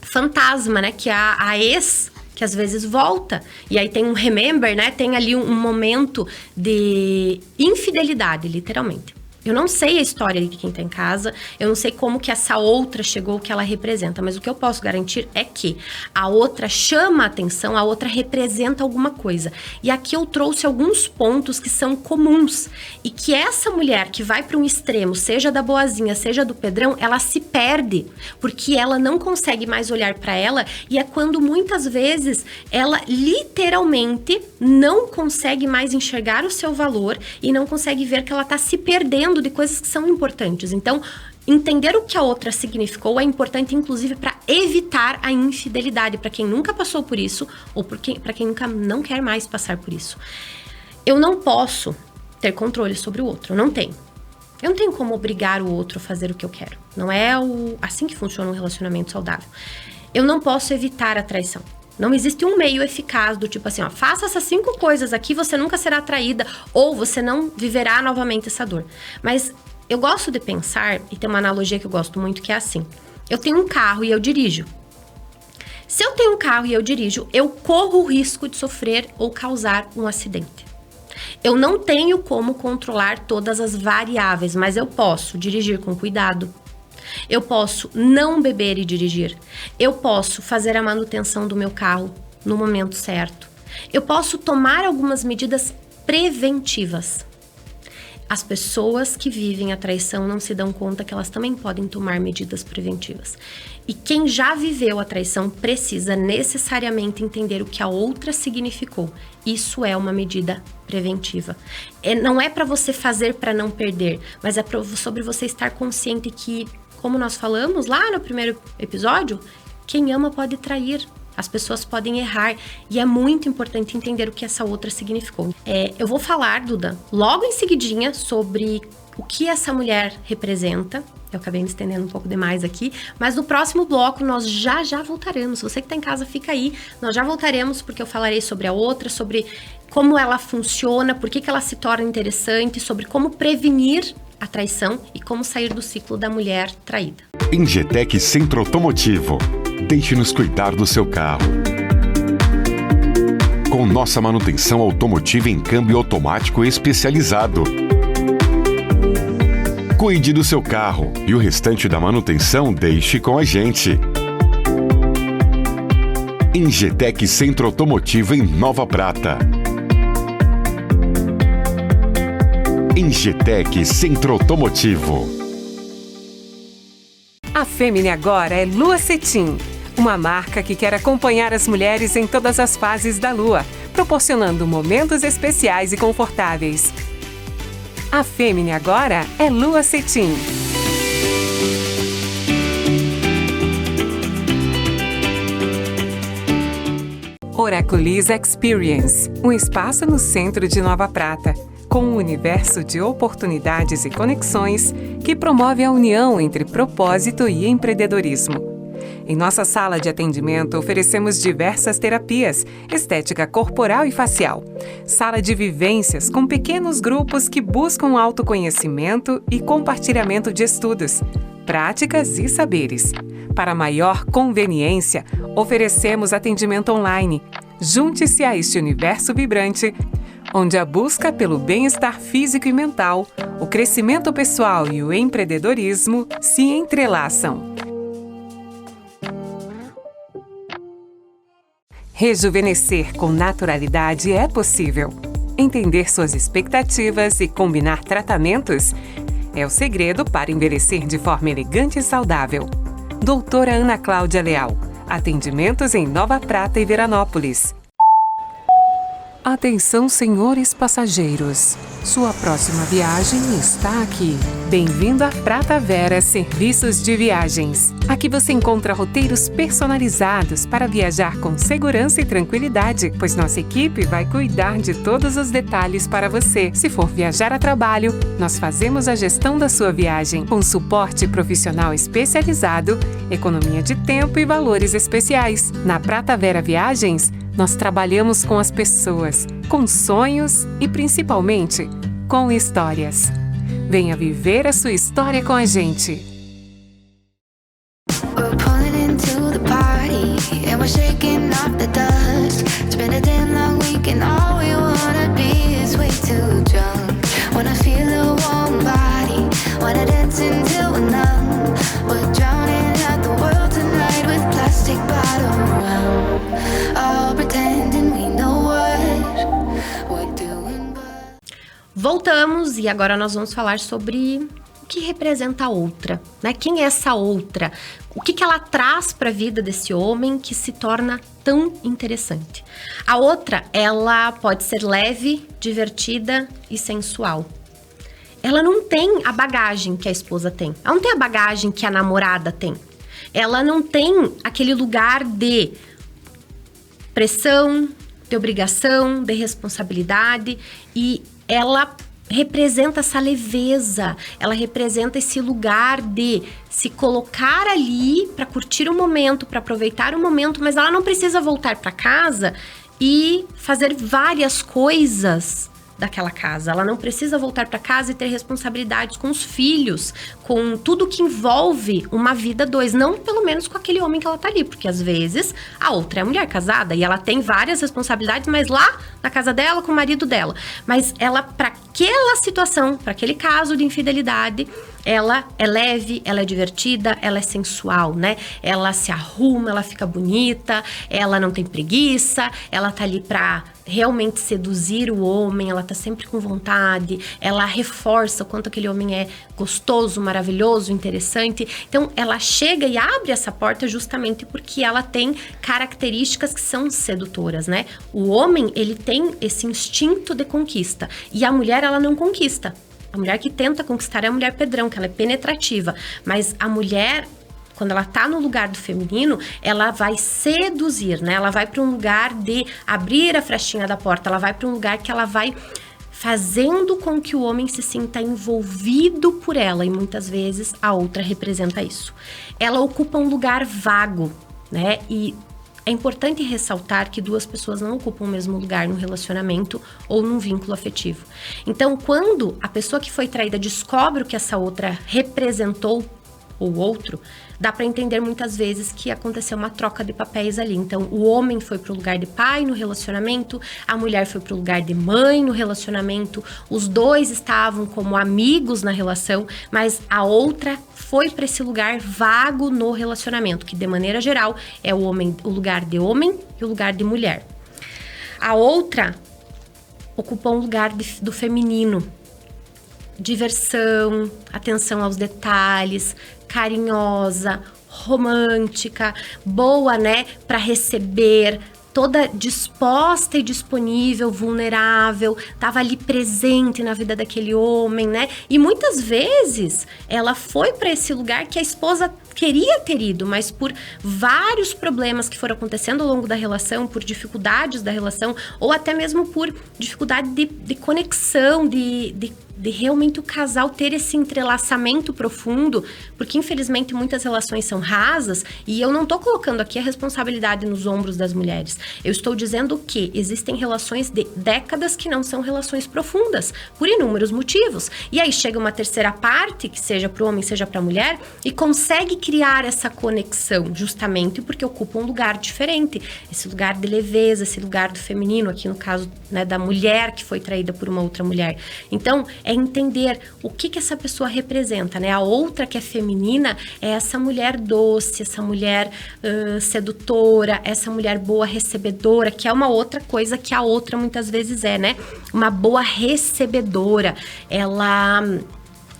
fantasma, né, que é a ex, que às vezes volta, e aí tem um remember, né? Tem ali um momento de infidelidade, literalmente. Eu não sei a história de quem tá em casa, eu não sei como que essa outra chegou, o que ela representa, mas o que eu posso garantir é que a outra chama a atenção, a outra representa alguma coisa. E aqui eu trouxe alguns pontos que são comuns e que essa mulher que vai para um extremo, seja da boazinha, seja do Pedrão, ela se perde, porque ela não consegue mais olhar para ela, e é quando muitas vezes ela literalmente não consegue mais enxergar o seu valor e não consegue ver que ela tá se perdendo de coisas que são importantes. Então, entender o que a outra significou é importante, inclusive, para evitar a infidelidade, para quem nunca passou por isso ou para quem nunca não quer mais passar por isso. Eu não posso ter controle sobre o outro, eu não tenho. Eu não tenho como obrigar o outro a fazer o que eu quero. Não é assim que funciona um relacionamento saudável. Eu não posso evitar a traição. Não existe um meio eficaz do tipo assim, ó, faça essas 5 coisas aqui, você nunca será traída, ou você não viverá novamente essa dor. Mas eu gosto de pensar, e tem uma analogia que eu gosto muito, que é assim. Eu tenho um carro e eu dirijo. Se eu tenho um carro e eu dirijo, eu corro o risco de sofrer ou causar um acidente. Eu não tenho como controlar todas as variáveis, mas eu posso dirigir com cuidado. Eu posso não beber e dirigir. Eu posso fazer a manutenção do meu carro no momento certo. Eu posso tomar algumas medidas preventivas. As pessoas que vivem a traição não se dão conta que elas também podem tomar medidas preventivas. E quem já viveu a traição precisa necessariamente entender o que a outra significou. Isso é uma medida preventiva. Não é para você fazer para não perder, mas é sobre você estar consciente que, como nós falamos lá no primeiro episódio, quem ama pode trair. As pessoas podem errar e é muito importante entender o que essa outra significou. Eu vou falar, Duda, logo em seguidinha sobre o que essa mulher representa. Eu acabei me estendendo um pouco demais aqui, mas no próximo bloco nós já voltaremos. Você que está em casa, fica aí. Nós já voltaremos porque eu falarei sobre a outra, sobre como ela funciona, por que ela se torna interessante, sobre como prevenir a traição e como sair do ciclo da mulher traída. Ingetec Centro Automotivo. Deixe-nos cuidar do seu carro. Com nossa manutenção automotiva em câmbio automático especializado. Cuide do seu carro e o restante da manutenção deixe com a gente. Ingetec Centro Automotivo em Nova Prata. Ingetec Centro Automotivo. A Fêmea agora é Lua Cetim, uma marca que quer acompanhar as mulheres em todas as fases da lua, proporcionando momentos especiais e confortáveis. A Fêmea agora é Lua Cetim. Oraculis Experience, um espaço no centro de Nova Prata, com um universo de oportunidades e conexões que promove a união entre propósito e empreendedorismo. Em nossa sala de atendimento, oferecemos diversas terapias, estética corporal e facial. Sala de vivências com pequenos grupos que buscam autoconhecimento e compartilhamento de estudos, práticas e saberes. Para maior conveniência, oferecemos atendimento online. Junte-se a este universo vibrante, onde a busca pelo bem-estar físico e mental, o crescimento pessoal e o empreendedorismo se entrelaçam. Rejuvenescer com naturalidade é possível. Entender suas expectativas e combinar tratamentos é o segredo para envelhecer de forma elegante e saudável. Doutora Ana Cláudia Leal. Atendimentos em Nova Prata e Veranópolis. Atenção, senhores passageiros. Sua próxima viagem está aqui. Bem-vindo a Prata Vera Serviços de Viagens. Aqui você encontra roteiros personalizados para viajar com segurança e tranquilidade, pois nossa equipe vai cuidar de todos os detalhes para você. Se for viajar a trabalho, nós fazemos a gestão da sua viagem, com suporte profissional especializado, economia de tempo e valores especiais. Na Prata Vera Viagens, nós trabalhamos com as pessoas, com sonhos e, principalmente, com histórias. Venha viver a sua história com a gente. We're pulling into the party and we're shaking off the dust. It's been a damn long week and all we wanna be is way too drunk. Wanna feel a warm body Voltamos e agora nós vamos falar sobre o que representa a outra, né? Quem é essa outra? O que ela traz para a vida desse homem que se torna tão interessante? A outra, ela pode ser leve, divertida e sensual. Ela não tem a bagagem que a esposa tem. Ela não tem a bagagem que a namorada tem. Ela não tem aquele lugar de pressão, de obrigação, de responsabilidade, e ela representa essa leveza, ela representa esse lugar de se colocar ali para curtir o momento, para aproveitar o momento, mas ela não precisa voltar para casa e fazer várias coisas daquela casa. Ela não precisa voltar para casa e ter responsabilidades com os filhos, com tudo que envolve uma vida dois, não pelo menos com aquele homem que ela tá ali, porque às vezes a outra é a mulher casada e ela tem várias responsabilidades, mas lá na casa dela, com o marido dela. Mas ela, para aquela situação, para aquele caso de infidelidade, ela é leve, ela é divertida, ela é sensual, né? Ela se arruma, ela fica bonita, ela não tem preguiça, ela tá ali pra realmente seduzir o homem, ela tá sempre com vontade, ela reforça o quanto aquele homem é gostoso, maravilhoso, interessante. Então, ela chega e abre essa porta justamente porque ela tem características que são sedutoras, né? O homem, ele tem esse instinto de conquista e a mulher, ela não conquista. A mulher que tenta conquistar é a mulher pedrão, que ela é penetrativa. Mas a mulher, quando ela tá no lugar do feminino, ela vai seduzir, né? Ela vai para um lugar de abrir a frestinha da porta. Ela vai para um lugar que ela vai fazendo com que o homem se sinta envolvido por ela. E muitas vezes a outra representa isso. Ela ocupa um lugar vago, né? E é importante ressaltar que duas pessoas não ocupam o mesmo lugar no relacionamento ou num vínculo afetivo. Então, quando a pessoa que foi traída descobre o que essa outra representou, ou outro, dá para entender muitas vezes que aconteceu uma troca de papéis ali. Então, o homem foi pro lugar de pai no relacionamento, a mulher foi pro lugar de mãe no relacionamento, os dois estavam como amigos na relação, mas a outra foi para esse lugar vago no relacionamento, que de maneira geral é o lugar de homem e o lugar de mulher. A outra ocupa um lugar do feminino. Diversão, atenção aos detalhes, carinhosa, romântica, boa, né, para receber, toda disposta e disponível, vulnerável, tava ali presente na vida daquele homem, né? E muitas vezes ela foi para esse lugar que a esposa queria ter ido, mas por vários problemas que foram acontecendo ao longo da relação, por dificuldades da relação, ou até mesmo por dificuldade de conexão, de realmente o casal ter esse entrelaçamento profundo, porque infelizmente muitas relações são rasas, e eu não tô colocando aqui a responsabilidade nos ombros das mulheres. Eu estou dizendo que existem relações de décadas que não são relações profundas, por inúmeros motivos. E aí chega uma terceira parte, que seja para o homem, seja para a mulher, e consegue criar essa conexão, justamente porque ocupa um lugar diferente. Esse lugar de leveza, esse lugar do feminino, aqui no caso, né, da mulher que foi traída por uma outra mulher. Então, é entender o que essa pessoa representa, né? A outra que é feminina é essa mulher doce, essa mulher sedutora, essa mulher boa recebedora, que é uma outra coisa que a outra muitas vezes é, né? Uma boa recebedora. Ela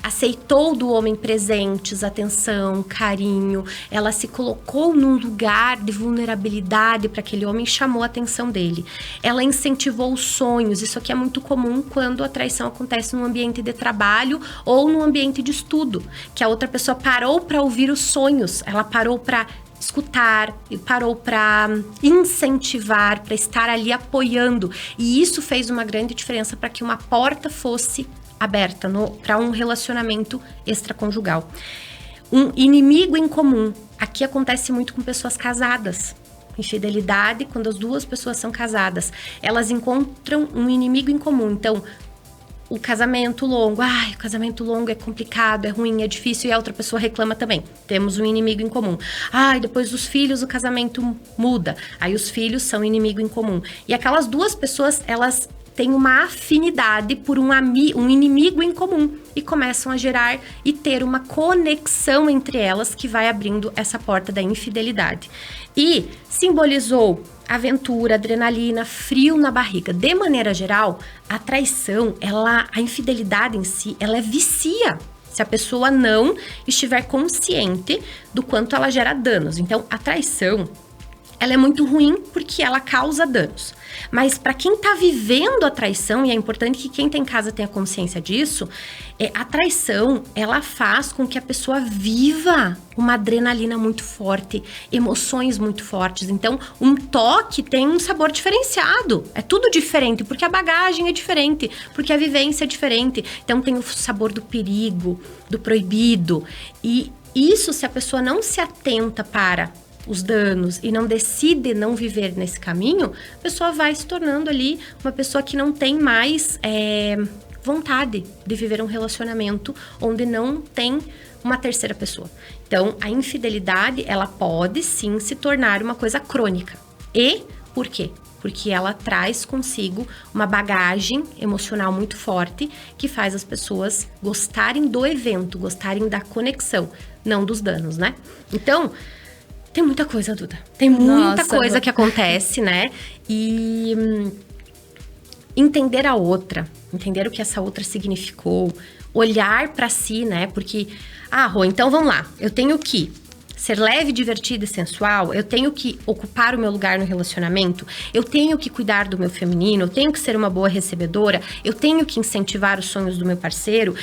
aceitou do homem presentes, atenção, carinho. Ela se colocou num lugar de vulnerabilidade para aquele homem e chamou a atenção dele. Ela incentivou os sonhos. Isso aqui é muito comum quando a traição acontece no ambiente de trabalho ou no ambiente de estudo, que a outra pessoa parou para ouvir os sonhos. Ela parou para escutar e parou para incentivar, para estar ali apoiando. E isso fez uma grande diferença para que uma porta fosse aberta para um relacionamento extraconjugal. Um inimigo em comum. Aqui acontece muito com pessoas casadas. Infidelidade, quando as duas pessoas são casadas, elas encontram um inimigo em comum. Então, o casamento longo, o casamento longo é complicado, é ruim, é difícil, e a outra pessoa reclama também. Temos um inimigo em comum. Depois dos filhos o casamento muda. Aí os filhos são inimigo em comum. E aquelas duas pessoas, elas têm uma afinidade por um inimigo em comum e começam a gerar e ter uma conexão entre elas que vai abrindo essa porta da infidelidade. E simbolizou aventura, adrenalina, frio na barriga. De maneira geral, a traição, a infidelidade em si, ela vicia. Se a pessoa não estiver consciente do quanto ela gera danos. Então, a traição, ela é muito ruim porque ela causa danos. Mas para quem tá vivendo a traição, e é importante que quem tá em casa tenha consciência disso, a traição, ela faz com que a pessoa viva uma adrenalina muito forte, emoções muito fortes. Então, um toque tem um sabor diferenciado. É tudo diferente, porque a bagagem é diferente, porque a vivência é diferente. Então, tem o sabor do perigo, do proibido. E isso, se a pessoa não se atenta para os danos e não decide não viver nesse caminho, a pessoa vai se tornando ali uma pessoa que não tem mais vontade de viver um relacionamento onde não tem uma terceira pessoa. Então, a infidelidade, ela pode sim se tornar uma coisa crônica. E por quê? Porque ela traz consigo uma bagagem emocional muito forte que faz as pessoas gostarem do evento, gostarem da conexão, não dos danos, né? Então, tem muita coisa, Duda. Tem muita coisa que acontece, né? E entender a outra, entender o que essa outra significou, olhar pra si, né? Porque, Rô, então vamos lá. Eu tenho que ser leve, divertida e sensual, eu tenho que ocupar o meu lugar no relacionamento, eu tenho que cuidar do meu feminino, eu tenho que ser uma boa recebedora, eu tenho que incentivar os sonhos do meu parceiro,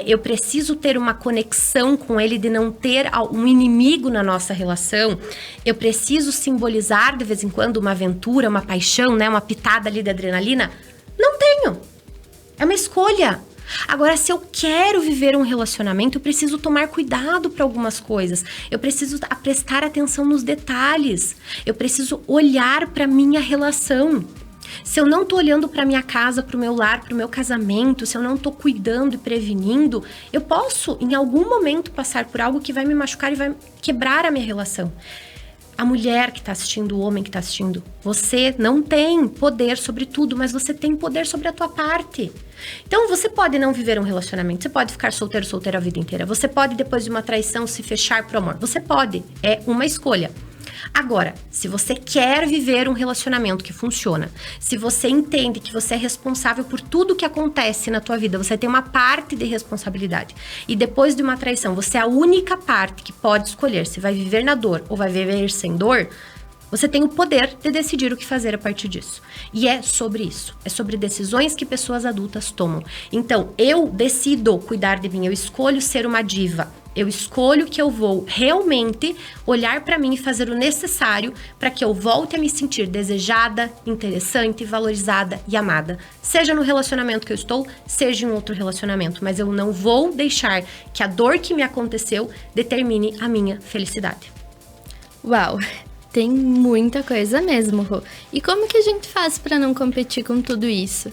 eu preciso ter uma conexão com ele de não ter um inimigo na nossa relação, eu preciso simbolizar de vez em quando uma aventura, uma paixão, né, uma pitada ali de adrenalina. Não tenho. É uma escolha. Agora, se eu quero viver um relacionamento, eu preciso tomar cuidado para algumas coisas. Eu preciso prestar atenção nos detalhes. Eu preciso olhar para minha relação. Se eu não tô olhando para minha casa, para o meu lar, para o meu casamento, se eu não tô cuidando e prevenindo, eu posso, em algum momento, passar por algo que vai me machucar e vai quebrar a minha relação. A mulher que está assistindo, o homem que está assistindo, você não tem poder sobre tudo, mas você tem poder sobre a tua parte. Então, você pode não viver um relacionamento, você pode ficar solteiro a vida inteira, você pode, depois de uma traição, se fechar pro amor, você pode, é uma escolha. Agora, se você quer viver um relacionamento que funciona, se você entende que você é responsável por tudo que acontece na tua vida, você tem uma parte de responsabilidade, e depois de uma traição, você é a única parte que pode escolher se vai viver na dor ou vai viver sem dor, você tem o poder de decidir o que fazer a partir disso. E é sobre isso. É sobre decisões que pessoas adultas tomam. Então, eu decido cuidar de mim, eu escolho ser uma diva. Eu escolho que eu vou realmente olhar para mim e fazer o necessário para que eu volte a me sentir desejada, interessante, valorizada e amada. Seja no relacionamento que eu estou, seja em outro relacionamento. Mas eu não vou deixar que a dor que me aconteceu determine a minha felicidade. Uau! Tem muita coisa mesmo, Rô. E como que a gente faz para não competir com tudo isso?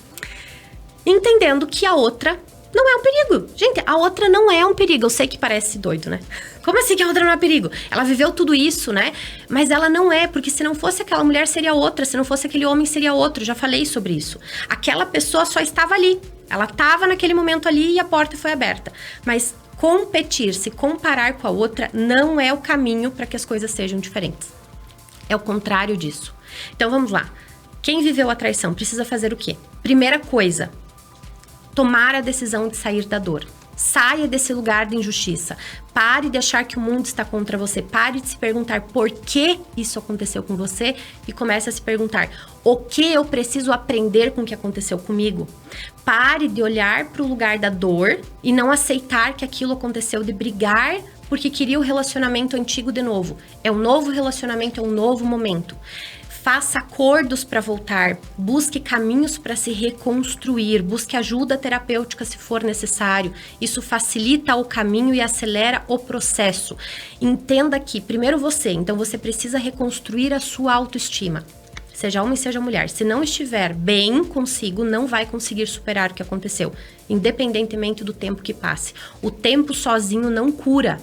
Entendendo que a outra não é um perigo. Gente, a outra não é um perigo. Eu sei que parece doido, né? Como assim que a outra não é perigo? Ela viveu tudo isso, né? Mas ela não é, porque se não fosse aquela mulher, seria outra. Se não fosse aquele homem, seria outro. Já falei sobre isso. Aquela pessoa só estava ali. Ela estava naquele momento ali e a porta foi aberta. Mas competir, se comparar com a outra, não é o caminho para que as coisas sejam diferentes. É o contrário disso. Então, vamos lá. Quem viveu a traição precisa fazer o quê? Primeira coisa, tomar a decisão de sair da dor. Saia desse lugar de injustiça. Pare de achar que o mundo está contra você. Pare de se perguntar por que isso aconteceu com você e comece a se perguntar o que eu preciso aprender com o que aconteceu comigo. Pare de olhar para o lugar da dor e não aceitar que aquilo aconteceu, de brigar porque queria o relacionamento antigo de novo. É um novo relacionamento, é um novo momento. Faça acordos para voltar, busque caminhos para se reconstruir, busque ajuda terapêutica se for necessário. Isso facilita o caminho e acelera o processo. Entenda que, primeiro então você precisa reconstruir a sua autoestima. Seja homem, seja mulher. Se não estiver bem consigo, não vai conseguir superar o que aconteceu, independentemente do tempo que passe. O tempo sozinho não cura.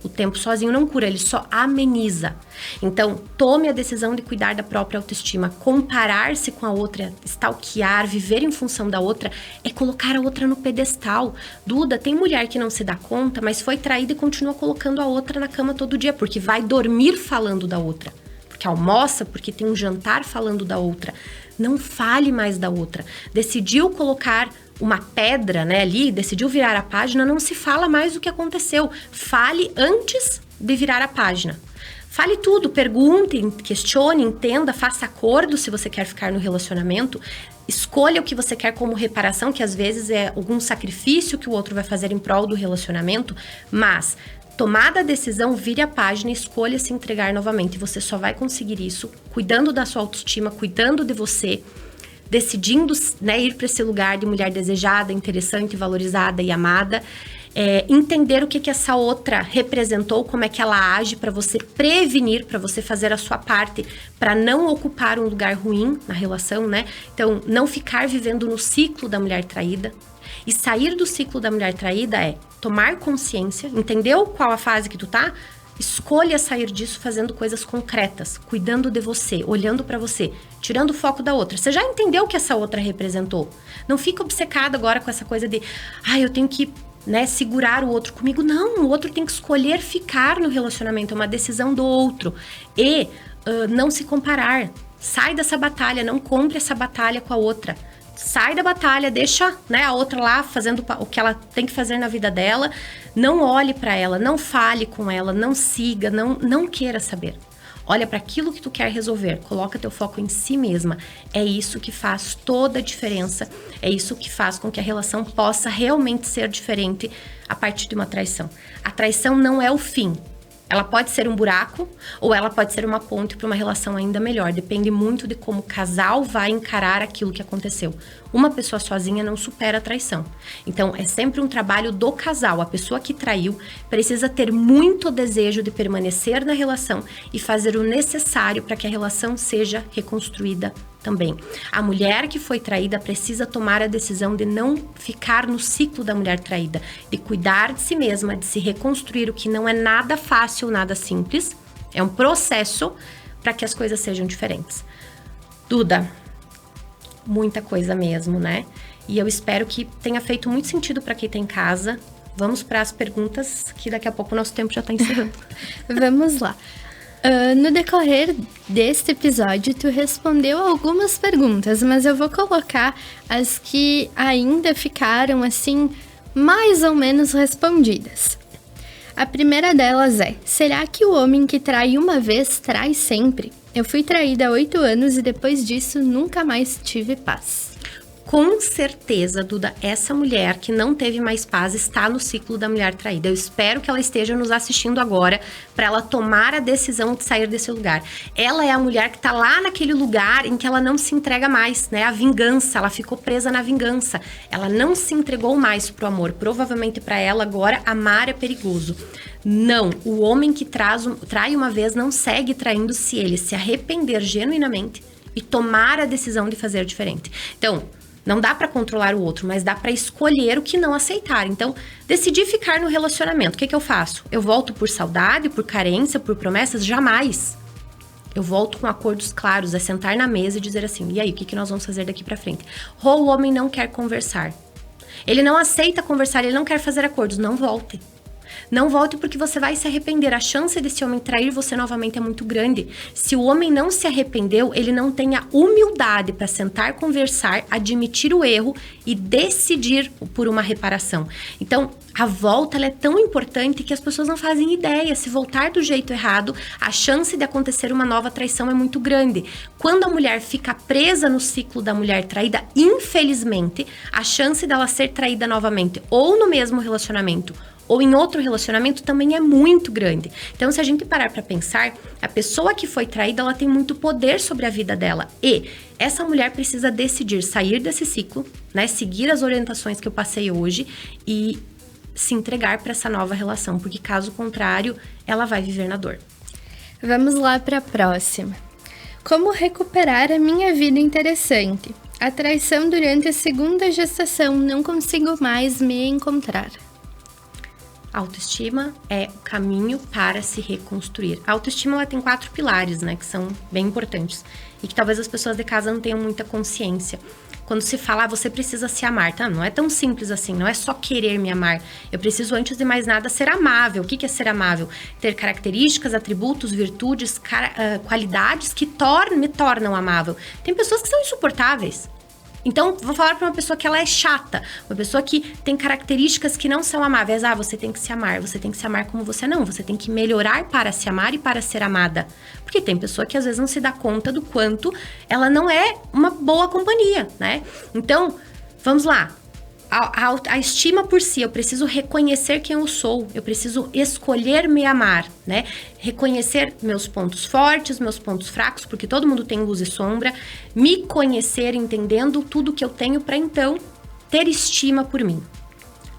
O tempo sozinho não cura, ele só ameniza. Então, tome a decisão de cuidar da própria autoestima. Comparar-se com a outra, stalkear, viver em função da outra, é colocar a outra no pedestal. Duda, tem mulher que não se dá conta, mas foi traída e continua colocando a outra na cama todo dia, porque vai dormir falando da outra. porque almoça, porque tem um jantar falando da outra. Não fale mais da outra. Decidiu colocar uma pedra, né, ali, decidiu virar a página, não se fala mais o que aconteceu. Fale antes de virar a página. Fale tudo, pergunte, questione, entenda, faça acordo se você quer ficar no relacionamento. Escolha o que você quer como reparação, que às vezes é algum sacrifício que o outro vai fazer em prol do relacionamento, mas tomada a decisão, vire a página e escolha se entregar novamente. Você só vai conseguir isso cuidando da sua autoestima, cuidando de você, decidindo, né, ir para esse lugar de mulher desejada, interessante, valorizada e amada. Entender o que essa outra representou, como é que ela age, para você prevenir, para você fazer a sua parte, para não ocupar um lugar ruim na relação, né? Então, não ficar vivendo no ciclo da mulher traída. E sair do ciclo da mulher traída é tomar consciência, entendeu qual a fase que tu tá? Escolha sair disso fazendo coisas concretas, cuidando de você, olhando pra você, tirando o foco da outra. Você já entendeu o que essa outra representou? Não fica obcecado agora com essa coisa de, eu tenho que, né, segurar o outro comigo. Não, o outro tem que escolher ficar no relacionamento, é uma decisão do outro. E não se comparar. Sai dessa batalha, não compre essa batalha com a outra. Sai da batalha, deixa, né, a outra lá fazendo o que ela tem que fazer na vida dela. Não olhe para ela, não fale com ela, não siga, não queira saber. Olha para aquilo que tu quer resolver, coloca teu foco em si mesma. É isso que faz toda a diferença, é isso que faz com que a relação possa realmente ser diferente a partir de uma traição. A traição não é o fim. Ela pode ser um buraco ou ela pode ser uma ponte para uma relação ainda melhor. Depende muito de como o casal vai encarar aquilo que aconteceu. Uma pessoa sozinha não supera a traição. Então, é sempre um trabalho do casal. A pessoa que traiu precisa ter muito desejo de permanecer na relação e fazer o necessário para que a relação seja reconstruída também. A mulher que foi traída precisa tomar a decisão de não ficar no ciclo da mulher traída, de cuidar de si mesma, de se reconstruir, o que não é nada fácil, nada simples. É um processo para que as coisas sejam diferentes. Duda, muita coisa mesmo, né? E eu espero que tenha feito muito sentido para quem tá em casa. Vamos para as perguntas, que daqui a pouco o nosso tempo já tá encerrando. Vamos lá. No decorrer deste episódio, tu respondeu algumas perguntas, mas eu vou colocar as que ainda ficaram, assim, mais ou menos respondidas. A primeira delas é: será que o homem que trai uma vez trai sempre? Eu fui traída há 8 anos e depois disso nunca mais tive paz. Com certeza, Duda, essa mulher que não teve mais paz está no ciclo da mulher traída. Eu espero que ela esteja nos assistindo agora para ela tomar a decisão de sair desse lugar. Ela é a mulher que está lá naquele lugar em que ela não se entrega mais, né? A vingança, ela ficou presa na vingança. Ela não se entregou mais pro amor. Provavelmente para ela agora amar é perigoso. Não, o homem que trai uma vez não segue traindo se ele se arrepender genuinamente e tomar a decisão de fazer diferente. Então, não dá pra controlar o outro, mas dá pra escolher o que não aceitar. Então, decidi ficar no relacionamento. O que eu faço? Eu volto por saudade, por carência, por promessas? Jamais. Eu volto com acordos claros, é sentar na mesa e dizer assim: e aí, o que nós vamos fazer daqui pra frente? O homem não quer conversar. Ele não aceita conversar, ele não quer fazer acordos. Não volte. Não volte, porque você vai se arrepender. A chance desse homem trair você novamente é muito grande. Se o homem não se arrependeu, ele não tem a humildade para sentar, conversar, admitir o erro e decidir por uma reparação. Então, a volta ela é tão importante que as pessoas não fazem ideia. Se voltar do jeito errado, a chance de acontecer uma nova traição é muito grande. Quando a mulher fica presa no ciclo da mulher traída, infelizmente, a chance dela ser traída novamente, ou no mesmo relacionamento, ou em outro relacionamento, também é muito grande. Então, se a gente parar para pensar, a pessoa que foi traída, ela tem muito poder sobre a vida dela. E essa mulher precisa decidir sair desse ciclo, né? Seguir as orientações que eu passei hoje e se entregar para essa nova relação, porque caso contrário, ela vai viver na dor. Vamos lá para a próxima. Como recuperar a minha vida interessante? A traição durante a segunda gestação, não consigo mais me encontrar. Autoestima é o caminho para se reconstruir. A autoestima ela tem 4 pilares, né, que são bem importantes e que talvez as pessoas de casa não tenham muita consciência. quando se fala, você precisa se amar, tá? Não é tão simples assim, não é só querer me amar. Eu preciso, antes de mais nada, ser amável. O que é ser amável? Ter características, atributos, virtudes, qualidades que me tornam amável. Tem pessoas que são insuportáveis. Então, vou falar para uma pessoa que ela é chata, uma pessoa que tem características que não são amáveis. Você tem que se amar como você não. Você tem que melhorar para se amar e para ser amada. Porque tem pessoa que às vezes não se dá conta do quanto ela não é uma boa companhia, né? Então, vamos lá. A estima por si, eu preciso reconhecer quem eu sou, eu preciso escolher me amar, né? Reconhecer meus pontos fortes, meus pontos fracos, porque todo mundo tem luz e sombra, me conhecer entendendo tudo que eu tenho para então ter estima por mim.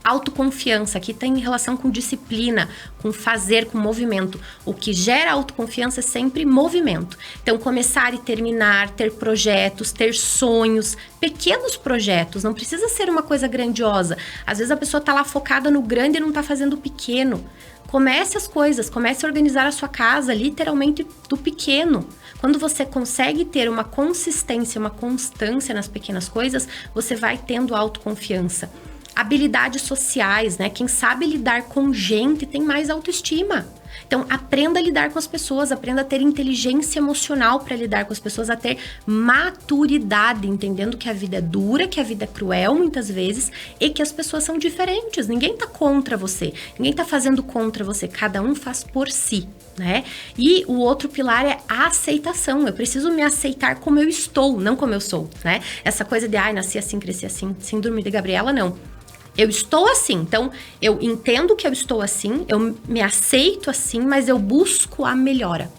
Autoconfiança, aqui tem relação com disciplina, com fazer, com movimento. O que gera autoconfiança é sempre movimento. Então, começar e terminar, ter projetos, ter sonhos, pequenos projetos, não precisa ser uma coisa grandiosa. Às vezes a pessoa tá lá focada no grande e não tá fazendo o pequeno. Comece as coisas, comece a organizar a sua casa, literalmente do pequeno. Quando você consegue ter uma consistência, uma constância nas pequenas coisas, você vai tendo autoconfiança. Habilidades sociais, né? Quem sabe lidar com gente tem mais autoestima. Então, aprenda a lidar com as pessoas, aprenda a ter inteligência emocional para lidar com as pessoas, a ter maturidade, entendendo que a vida é dura, que a vida é cruel muitas vezes e que as pessoas são diferentes. Ninguém tá contra você, ninguém tá fazendo contra você, cada um faz por si, né? E o outro pilar é a aceitação. Eu preciso me aceitar como eu estou, não como eu sou, né? Essa coisa de, nasci assim, cresci assim, síndrome de Gabriela, não. Eu estou assim, então eu entendo que eu estou assim, eu me aceito assim, mas eu busco a melhora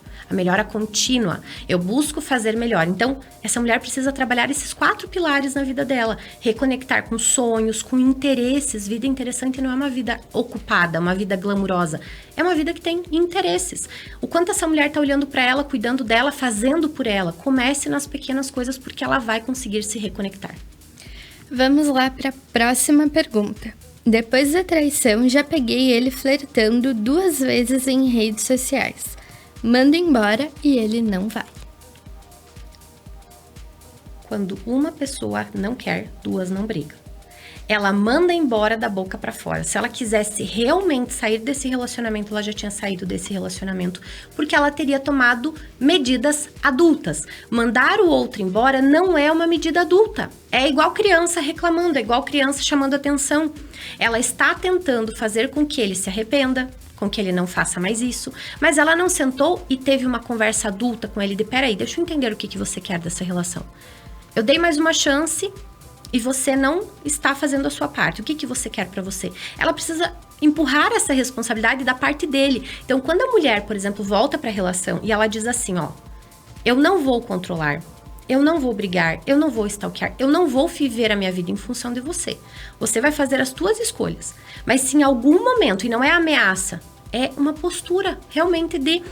contínua, eu busco fazer melhor. Então, essa mulher precisa trabalhar esses 4 pilares na vida dela, reconectar com sonhos, com interesses. Vida interessante não é uma vida ocupada, uma vida glamurosa, é uma vida que tem interesses. O quanto essa mulher tá olhando para ela, cuidando dela, fazendo por ela. Comece nas pequenas coisas porque ela vai conseguir se reconectar. Vamos lá para a próxima pergunta. Depois da traição, já peguei ele flertando 2 vezes em redes sociais. Mando embora e ele não vai. Quando uma pessoa não quer, 2 não brigam. Ela manda embora da boca pra fora. Se ela quisesse realmente sair desse relacionamento, ela já tinha saído desse relacionamento, porque ela teria tomado medidas adultas. Mandar o outro embora não é uma medida adulta. É igual criança reclamando, é igual criança chamando atenção. Ela está tentando fazer com que ele se arrependa, com que ele não faça mais isso, mas ela não sentou e teve uma conversa adulta com ele de, peraí, deixa eu entender o que você quer dessa relação. Eu dei mais uma chance e você não está fazendo a sua parte. O que você quer pra você? Ela precisa empurrar essa responsabilidade da parte dele. Então, quando a mulher, por exemplo, volta pra relação e ela diz assim, eu não vou controlar, eu não vou brigar, eu não vou stalkear, eu não vou viver a minha vida em função de você. Você vai fazer as tuas escolhas. Mas se em algum momento, e não é ameaça, é uma postura realmente de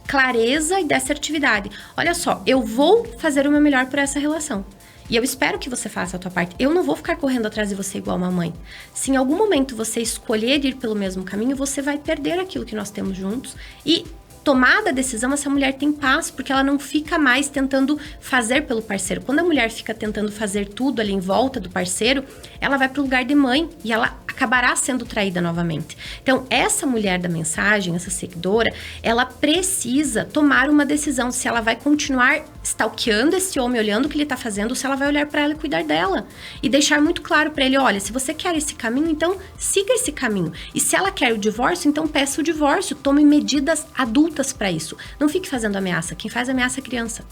clareza e de assertividade. Olha só, eu vou fazer o meu melhor por essa relação. E eu espero que você faça a tua parte. Eu não vou ficar correndo atrás de você igual uma mãe. Se em algum momento você escolher ir pelo mesmo caminho, você vai perder aquilo que nós temos juntos. E tomada a decisão, essa mulher tem paz, porque ela não fica mais tentando fazer pelo parceiro. Quando a mulher fica tentando fazer tudo ali em volta do parceiro, ela vai pro lugar de mãe e ela acabará sendo traída novamente. Então, essa mulher da mensagem, essa seguidora, ela precisa tomar uma decisão se ela vai continuar stalkeando esse homem, olhando o que ele tá fazendo, ou se ela vai olhar para ela e cuidar dela. E deixar muito claro para ele, olha, se você quer esse caminho, então siga esse caminho. E se ela quer o divórcio, então peça o divórcio. Tome medidas adultas para isso. Não fique fazendo ameaça. Quem faz ameaça é criança.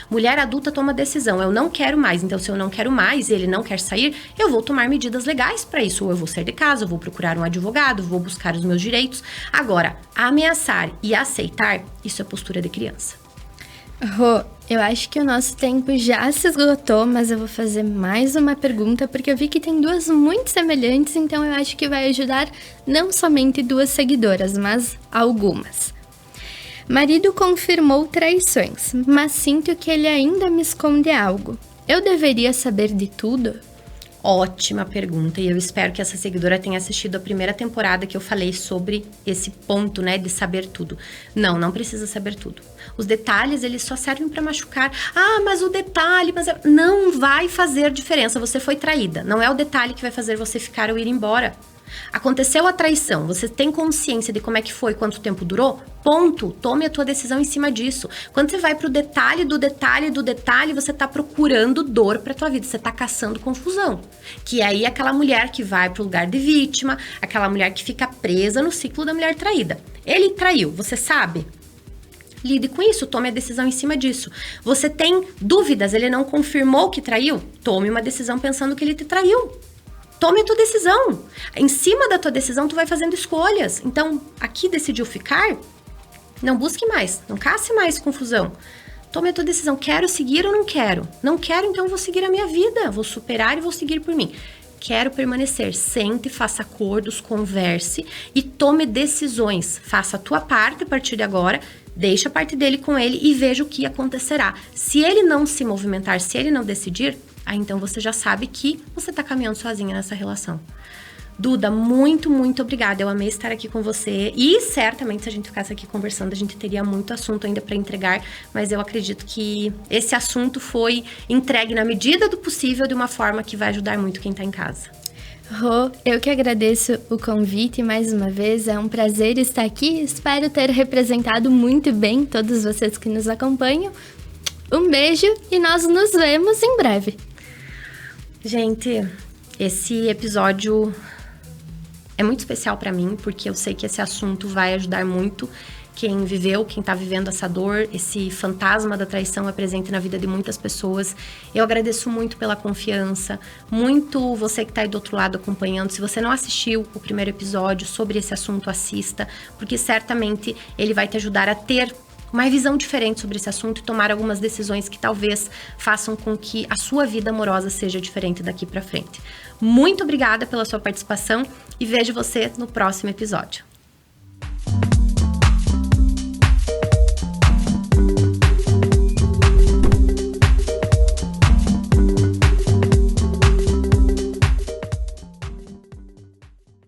Mulher adulta toma decisão, eu não quero mais, então se eu não quero mais e ele não quer sair, eu vou tomar medidas legais para isso, ou eu vou sair de casa, eu vou procurar um advogado, vou buscar os meus direitos. Agora, ameaçar e aceitar, isso é postura de criança. Rô, eu acho que o nosso tempo já se esgotou, mas eu vou fazer mais uma pergunta, porque eu vi que tem 2 muito semelhantes, então eu acho que vai ajudar não somente 2 seguidoras, mas algumas. Marido confirmou traições, mas sinto que ele ainda me esconde algo. Eu deveria saber de tudo? Ótima pergunta, e eu espero que essa seguidora tenha assistido a primeira temporada que eu falei sobre esse ponto, né, de saber tudo. Não precisa saber tudo. Os detalhes, eles só servem para machucar. Ah, mas o detalhe, não vai fazer diferença. Você foi traída. Não é o detalhe que vai fazer você ficar ou ir embora. Aconteceu a traição, você tem consciência de como é que foi, quanto tempo durou? Ponto, tome a tua decisão em cima disso. Quando você vai pro detalhe do detalhe do detalhe, você tá procurando dor pra tua vida, você tá caçando confusão. Que é aí aquela mulher que vai pro lugar de vítima, aquela mulher que fica presa no ciclo da mulher traída. Ele traiu, você sabe? Lide com isso, tome a decisão em cima disso. Você tem dúvidas, ele não confirmou que traiu? Tome uma decisão pensando que ele te traiu. Tome a tua decisão. Em cima da tua decisão, tu vai fazendo escolhas. Então, aqui decidiu ficar? Não busque mais. Não casse mais confusão. Tome a tua decisão. Quero seguir ou não quero? Não quero, então vou seguir a minha vida. Vou superar e vou seguir por mim. Quero permanecer. Sente, faça acordos, converse e tome decisões. Faça a tua parte a partir de agora. Deixa a parte dele com ele e veja o que acontecerá. Se ele não se movimentar, se ele não decidir, aí então você já sabe que você tá caminhando sozinha nessa relação. Duda, muito, muito obrigada. Eu amei estar aqui com você. E certamente, se a gente ficasse aqui conversando, a gente teria muito assunto ainda para entregar. Mas eu acredito que esse assunto foi entregue na medida do possível, de uma forma que vai ajudar muito quem tá em casa. Rô, eu que agradeço o convite mais uma vez. É um prazer estar aqui. Espero ter representado muito bem todos vocês que nos acompanham. Um beijo e nós nos vemos em breve. Gente, esse episódio é muito especial pra mim, porque eu sei que esse assunto vai ajudar muito quem viveu, quem tá vivendo essa dor. Esse fantasma da traição é presente na vida de muitas pessoas. Eu agradeço muito pela confiança, muito você que tá aí do outro lado acompanhando. Se você não assistiu o primeiro episódio sobre esse assunto, assista, porque certamente ele vai te ajudar a ter uma visão diferente sobre esse assunto e tomar algumas decisões que talvez façam com que a sua vida amorosa seja diferente daqui pra frente. Muito obrigada pela sua participação e vejo você no próximo episódio.